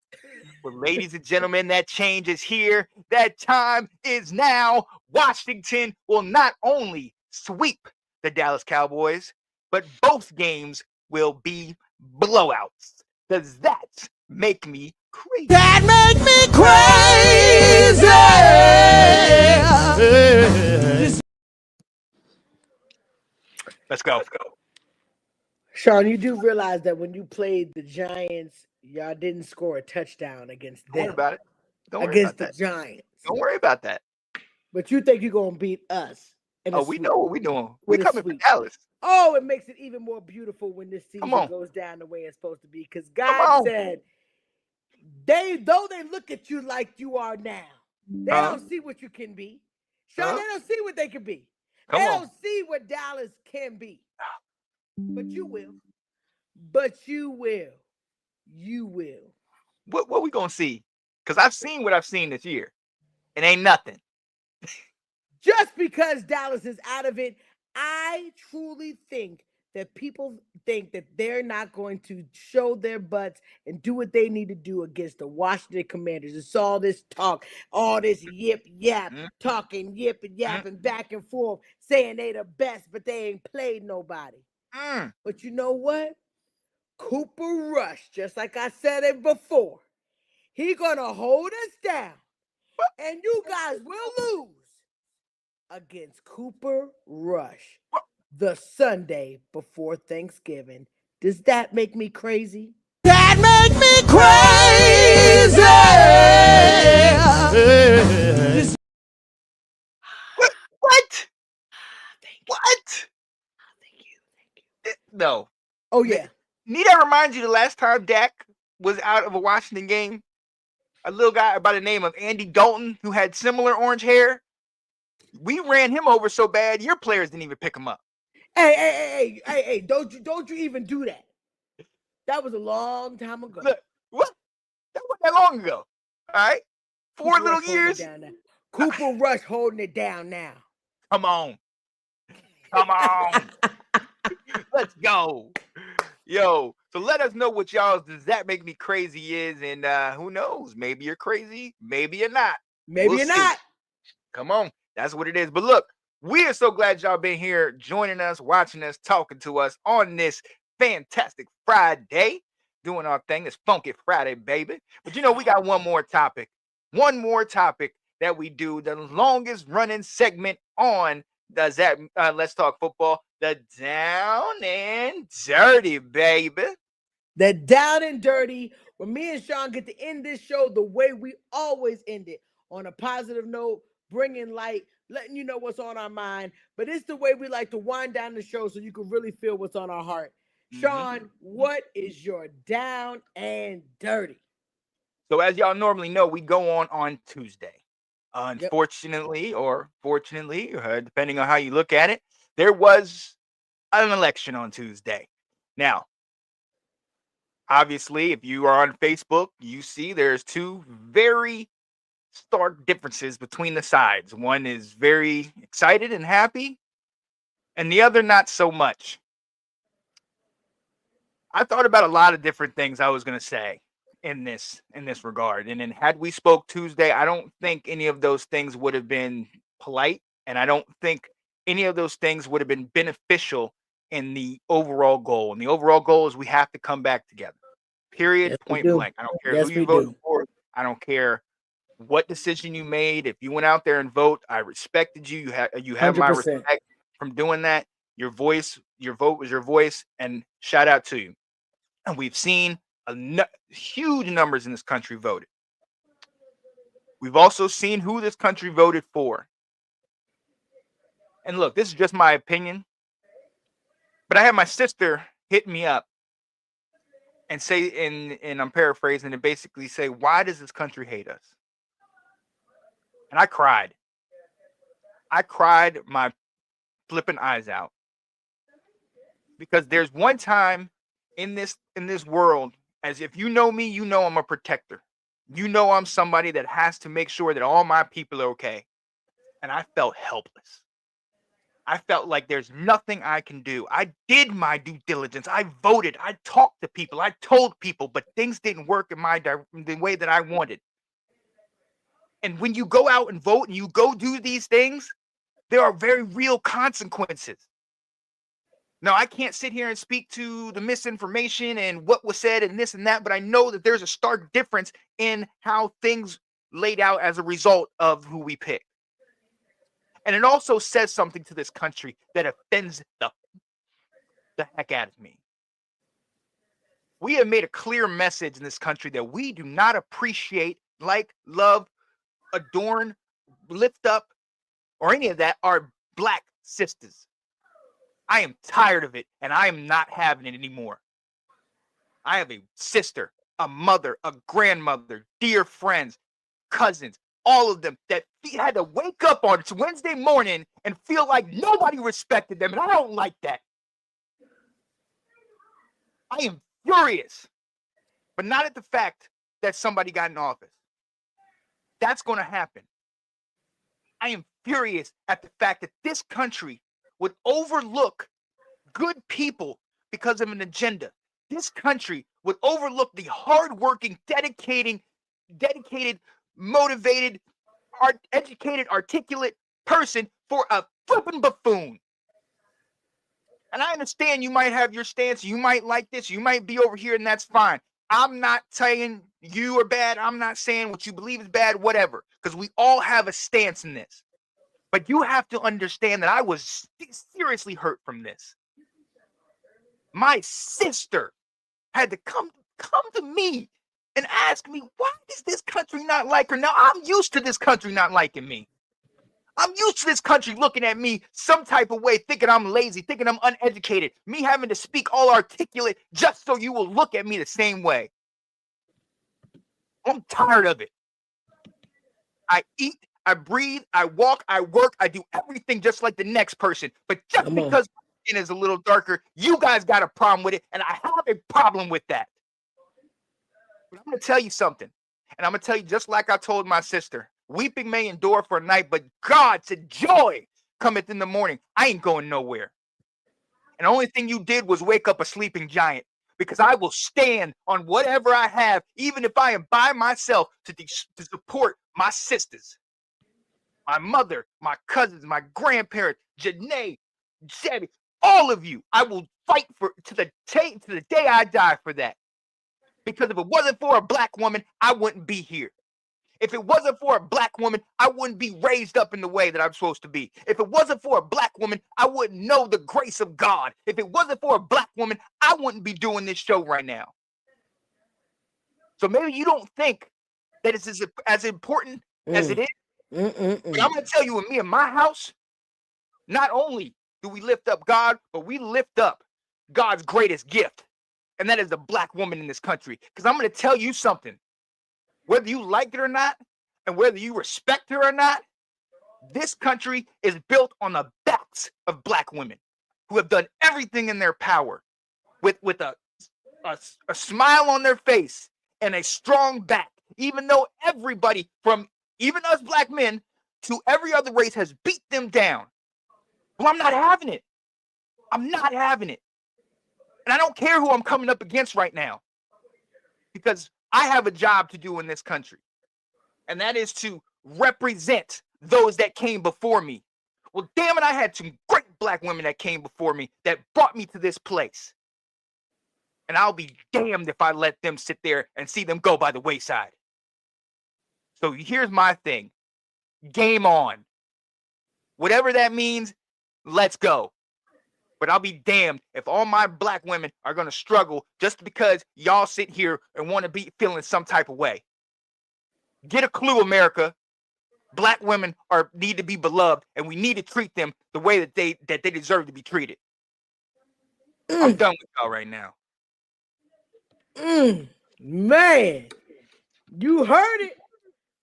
Well, ladies and gentlemen, that change is here. That time is now. Washington will not only sweep the Dallas Cowboys, but both games will be blowouts. Does that make me crazy? That make me crazy. Let's go. Sean, you do realize that when you played the Giants, y'all didn't score a touchdown against Don't worry them. about it. Don't worry Against about the that. Giants. Don't worry about that. But you think you're going to beat us. Oh, we know what we're doing. We With a coming for sweep. Dallas. Oh, it makes it even more beautiful when this Come season on. goes down the way it's supposed to be. Because Come God on. said, though they look at you like you are now, they don't see what you can be. Sean, they don't see what they can be. Come They on. don't see what Dallas can be. But you will. But you will. You will. What we gonna see? Because I've seen what I've seen this year. It ain't nothing. Just because Dallas is out of it, I truly think that people think that they're not going to show their butts and do what they need to do against the Washington Commanders. It's all this talk, all this yip yap, talking yip and yapping back and forth, saying they the best, but they ain't played nobody. But you know what? Cooper Rush, just like I said it before, he gonna hold us down, and you guys will lose against Cooper Rush the Sunday before Thanksgiving. Does that make me crazy? That make me crazy. What? Thank you. What? Thank you. No. Oh, yeah. Need I remind you the last time Dak was out of a Washington game? A little guy by the name of Andy Dalton who had similar orange hair. We ran him over so bad, your players didn't even pick him up. Hey, don't you even do that. That was a long time ago. Look, what? That wasn't that long ago. All right? 4 little years. Cooper Rush holding it down now. Come on. Come on. Let's go. Yo, so let us know what y'all's Does That Make Me Crazy is. And who knows? Maybe you're crazy. Maybe you're not. Maybe you're not. Come on. That's what it is. But look, we are so glad y'all been here joining us, watching us, talking to us on this fantastic Friday, doing our thing. This Funky Friday, baby. But you know, we got one more topic that we do, the longest running segment on Let's Talk Football, the Down and Dirty, baby. The Down and Dirty, where me and Sean get to end this show the way we always end it, on a positive note, bringing light, letting you know what's on our mind. But it's the way we like to wind down the show so you can really feel what's on our heart. Sean, what is your Down and Dirty? So as y'all normally know, we go on Tuesday. Unfortunately, or fortunately, depending on how you look at it, there was an election on Tuesday. Now, obviously, if you are on Facebook, you see there's two very stark differences between the sides. One is very excited and happy, and the other not so much. I thought about a lot of different things I was going to say in this regard. And then had we spoke Tuesday, I don't think any of those things would have been polite, and I don't think any of those things would have been beneficial in the overall goal. And the overall goal is we have to come back together. Period. Yes, point blank. I don't care who you voted for. I don't care what decision you made. If you went out there and vote, I respected you. You have my respect from doing that. Your vote was your voice, and shout out to you. And we've seen huge numbers in this country voted. We've also seen who this country voted for. And look, this is just my opinion, but I had my sister hit me up and say, and I'm paraphrasing, and basically say, why does this country hate us? And I cried. I cried my flipping eyes out. Because there's one time in this world, as if you know me, you know I'm a protector. You know I'm somebody that has to make sure that all my people are okay. And I felt helpless. I felt like there's nothing I can do. I did my due diligence. I voted. I talked to people. I told people, but things didn't work in the way that I wanted. And when you go out and vote and you go do these things, there are very real consequences. Now, I can't sit here and speak to the misinformation and what was said and this and that, but I know that there's a stark difference in how things laid out as a result of who we pick. And it also says something to this country that offends the heck out of me. We have made a clear message in this country that we do not appreciate, like, love, adorn, lift up, or any of that our Black sisters. I am tired of it, and I am not having it anymore. I have a sister, a mother, a grandmother, dear friends, cousins, all of them that had to wake up on Wednesday morning and feel like nobody respected them, and I don't like that. I am furious, but not at the fact that somebody got in office. That's going to happen. I am furious at the fact that this country would overlook good people because of an agenda. This country would overlook the hardworking, dedicated, motivated, educated, articulate person for a flipping buffoon. And I understand you might have your stance. You might like this. You might be over here, and that's fine. I'm not saying you are bad. I'm not saying what you believe is bad, whatever, because we all have a stance in this. But you have to understand that I was seriously hurt from this. My sister had to come to me and ask me, why does this country not like her? Now, I'm used to this country not liking me. I'm used to this country looking at me some type of way, thinking I'm lazy, thinking I'm uneducated, me having to speak all articulate just so you will look at me the same way. I'm tired of it. I eat, I breathe, I walk, I work, I do everything just like the next person. But just because my skin is a little darker, you guys got a problem with it, and I have a problem with that. But I'm going to tell you something, and I'm going to tell you just like I told my sister. Weeping may endure for a night, but God's joy cometh in the morning. I ain't going nowhere. And the only thing you did was wake up a sleeping giant, because I will stand on whatever I have, even if I am by myself, to support my sisters, my mother, my cousins, my grandparents, Janae, Debbie, all of you. I will fight for to the day I die for that. Because if it wasn't for a Black woman, I wouldn't be here. If it wasn't for a Black woman, I wouldn't be raised up in the way that I'm supposed to be. If it wasn't for a Black woman, I wouldn't know the grace of God. If it wasn't for a Black woman, I wouldn't be doing this show right now. So maybe you don't think that it's as important as it is. But I'm going to tell you, with me in my house, not only do we lift up God, but we lift up God's greatest gift. And that is the Black woman in this country. Because I'm going to tell you something. Whether you like it or not, and whether you respect her or not, this country is built on the backs of Black women who have done everything in their power with a smile on their face and a strong back, even though everybody, from even us Black men to every other race, has beat them down. Well, I'm not having it. I'm not having it. And I don't care who I'm coming up against right now, because I have a job to do in this country, and that is to represent those that came before me. Well, damn it, I had some great Black women that came before me that brought me to this place. And I'll be damned if I let them sit there and see them go by the wayside. So here's my thing. Game on. Whatever that means, let's go. But I'll be damned if all my Black women are going to struggle just because y'all sit here and want to be feeling some type of way. Get a clue, America. Black women need to be beloved, and we need to treat them the way that they deserve to be treated. I'm done with y'all right now. Man, you heard it.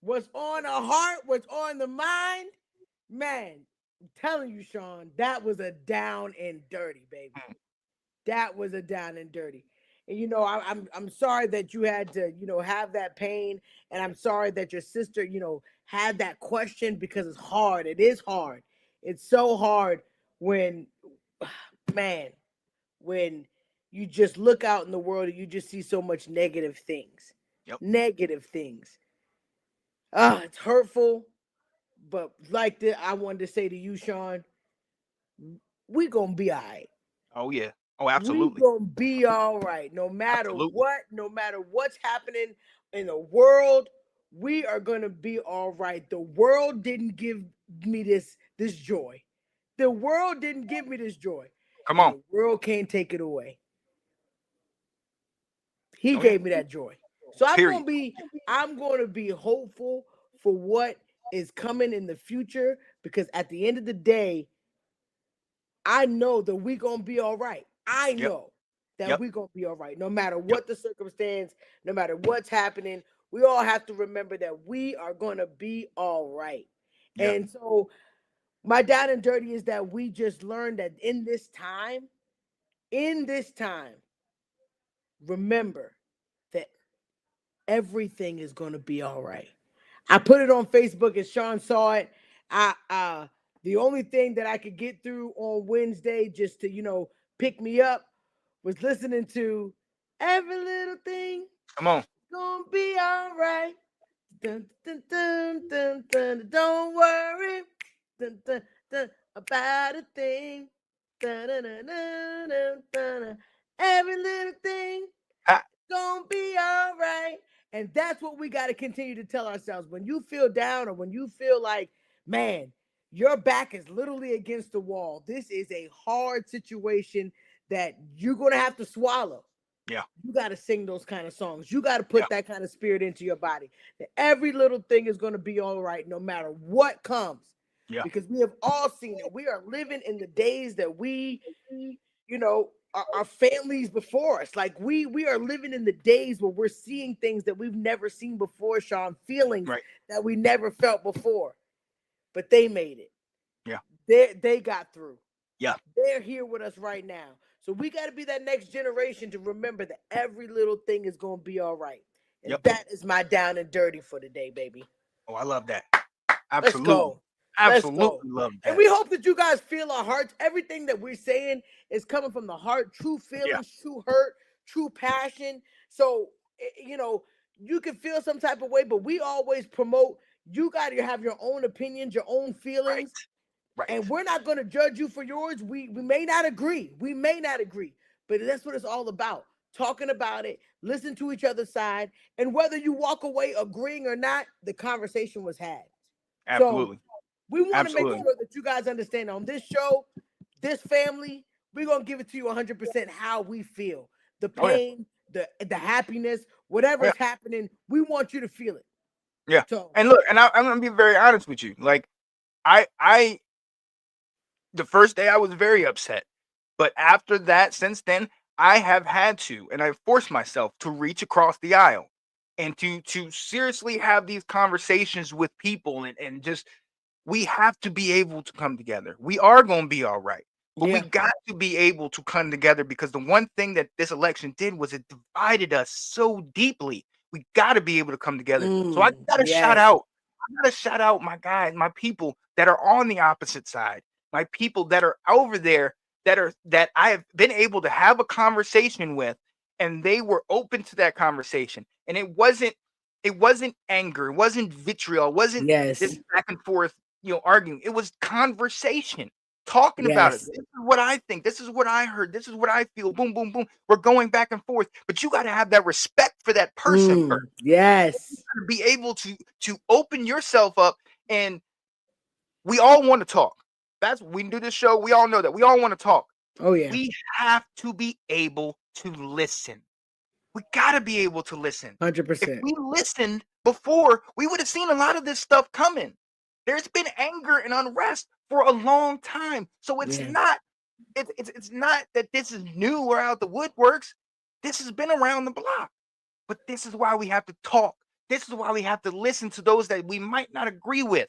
What's on the heart, what's on the mind. Man, I'm telling you, Sean, that was a down and dirty, baby. That was a down and dirty. And I'm sorry that you had to, have that pain, and I'm sorry that your sister, had that question, because it's hard. It is hard. It's so hard when, man, when you just look out in the world and you just see so much negative things. Yep. Negative things. It's hurtful. But like I wanted to say to you, Sean, we gonna be all right. Oh yeah. Oh, We absolutely. gonna be all right. No matter Absolutely. what, no matter what's happening in the world, we are gonna be all right. The world didn't give me this joy. The world didn't give me this joy. Come And on. the world can't take it away. He Oh yeah. gave me that joy. So Period. I'm gonna be hopeful for what is coming in the future, because at the end of the day, I know that we gonna be all right. I Yep. know that Yep. we gonna be all right, no matter Yep. what the circumstance, no matter what's happening. We all have to remember that we are gonna be all right. Yep. And so my down and dirty is that we just learned that in this time, remember that everything is gonna be all right. I put it on Facebook and Sean saw it. I the only thing that I could get through on Wednesday just to, pick me up was listening to Every Little Thing Come on. Gonna Be All Right. Dun, dun, dun, dun, dun, don't worry dun, dun, dun, about a thing. Dun, dun, dun, dun, dun, dun, dun. Every little thing Ha. gonna be all right. And that's what we got to continue to tell ourselves. When you feel down or when you feel like, man, your back is literally against the wall, this is a hard situation that you're going to have to swallow. Yeah. You got to sing those kind of songs. You got to Yeah. put that kind of spirit into your body. That every little thing is going to be all right no matter what comes. Yeah. Because we have all seen it. We are living in the days that we, our families before us. Like we are living in the days where we're seeing things that we've never seen before, Sean, feelings Right. that we never felt before. But they made it. Yeah. They got through. Yeah. They're here with us right now. So we got to be that next generation to remember that every little thing is going to be all right. And Yep. that is my down and dirty for today, baby. Oh, I love that. Let's Absolutely. go. Absolutely love that. And we hope that you guys feel our hearts. Everything that we're saying is coming from the heart, true feelings, true hurt, true passion. So, you can feel some type of way, but we always promote you got to have your own opinions, your own feelings. Right. And we're not going to judge you for yours. We may not agree. We may not agree. But that's what it's all about. Talking about it, listen to each other's side. And whether you walk away agreeing or not, the conversation was had. Absolutely. So we want to make Absolutely. sure that you guys understand on this show, this family, we're going to give it to you 100% how we feel. The pain, the happiness, whatever is happening, we want you to feel it. Yeah. So, And look, and I'm going to be very honest with you. Like, I the first day I was very upset. But after that, since then, I have had to, and I've forced myself to reach across the aisle and to seriously have these conversations with people and just, we have to be able to come together. We are going to be all right. But we got to be able to come together, because the one thing that this election did was it divided us so deeply. We got to be able to come together. So I got to shout out. I got to shout out my guys, my people that are on the opposite side, my people that are over there that I have been able to have a conversation with, and they were open to that conversation. And it wasn't anger, it wasn't vitriol, it wasn't this back and forth, arguing. It was conversation, talking about it. This is what I think. This is what I heard. This is what I feel. Boom, boom, boom. We're going back and forth. But you got to have that respect for that person first. Yes. You got to be able to open yourself up. And we all want to talk. That's we do this show. We all know that. We all want to talk. Oh, yeah. We have to be able to listen. We got to be able to listen. 100%. If we listened before, we would have seen a lot of this stuff coming. There's been anger and unrest for a long time. So it's not it's not that this is new or out the woodworks. This has been around the block. But this is why we have to talk. This is why we have to listen to those that we might not agree with.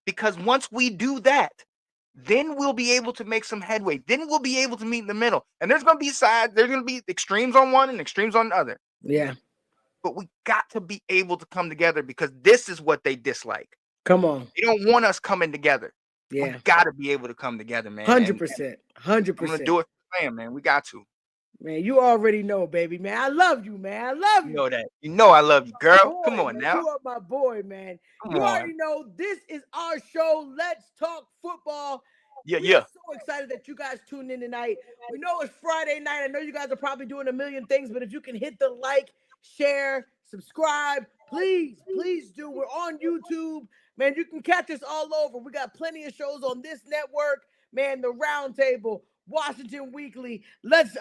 Because once we do that, then we'll be able to make some headway. Then we'll be able to meet in the middle. And there's going to be sides. There's going to be extremes on one and extremes on the other. Yeah. But we got to be able to come together, because this is what they dislike. Come on. They don't want us coming together. Yeah. We gotta be able to come together, man. 100%. 100%. I'm gonna do it for fam, man. We got to. Man, you already know, baby, man. I love you, man. I love you. You know that. You know I love you, girl. Boy, Come on man, now. You are my boy, man. Come you on. already know this is our show. Let's talk football. Yeah, We are so excited that you guys tuned in tonight. We know it's Friday night. I know you guys are probably doing a million things, but if you can hit the like, share, subscribe, please do. We're on YouTube. Man, you can catch us all over. We got plenty of shows on this network. Man, the Roundtable, Washington Weekly. Let's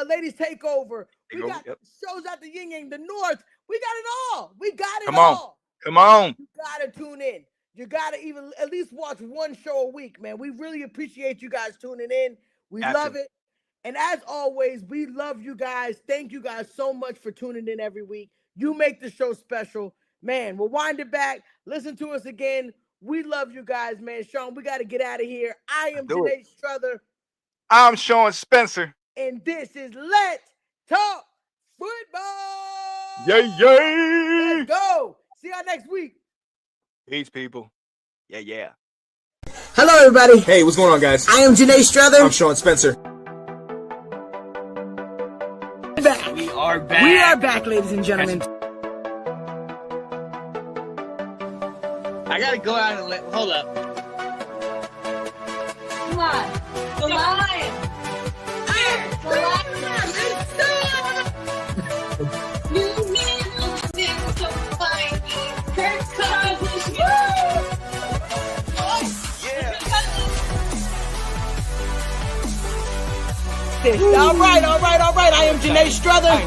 Ladies Take Over. We got shows at the Yin Yang, the North. We got it all. We got it all. Come on. You gotta tune in. You gotta even at least watch one show a week, man. We really appreciate you guys tuning in. We love it. And as always, we love you guys. Thank you guys so much for tuning in every week. You make the show special. Man, we'll wind it back. Listen to us again. We love you guys, man. Sean, we got to get out of here. I am Janae Struther. I'm Sean Spencer. And this is Let's Talk Football. Yay. Let's go. See y'all next week. Peace, people. Yeah. Hello, everybody. Hey, what's going on, guys? I am Janae Struther. I'm Sean Spencer. We are back, ladies and gentlemen. I gotta go out and hold up. Come on. The Lion. The Lion. You man so fine. Kirk Cousins. All right. I am Janae Struther.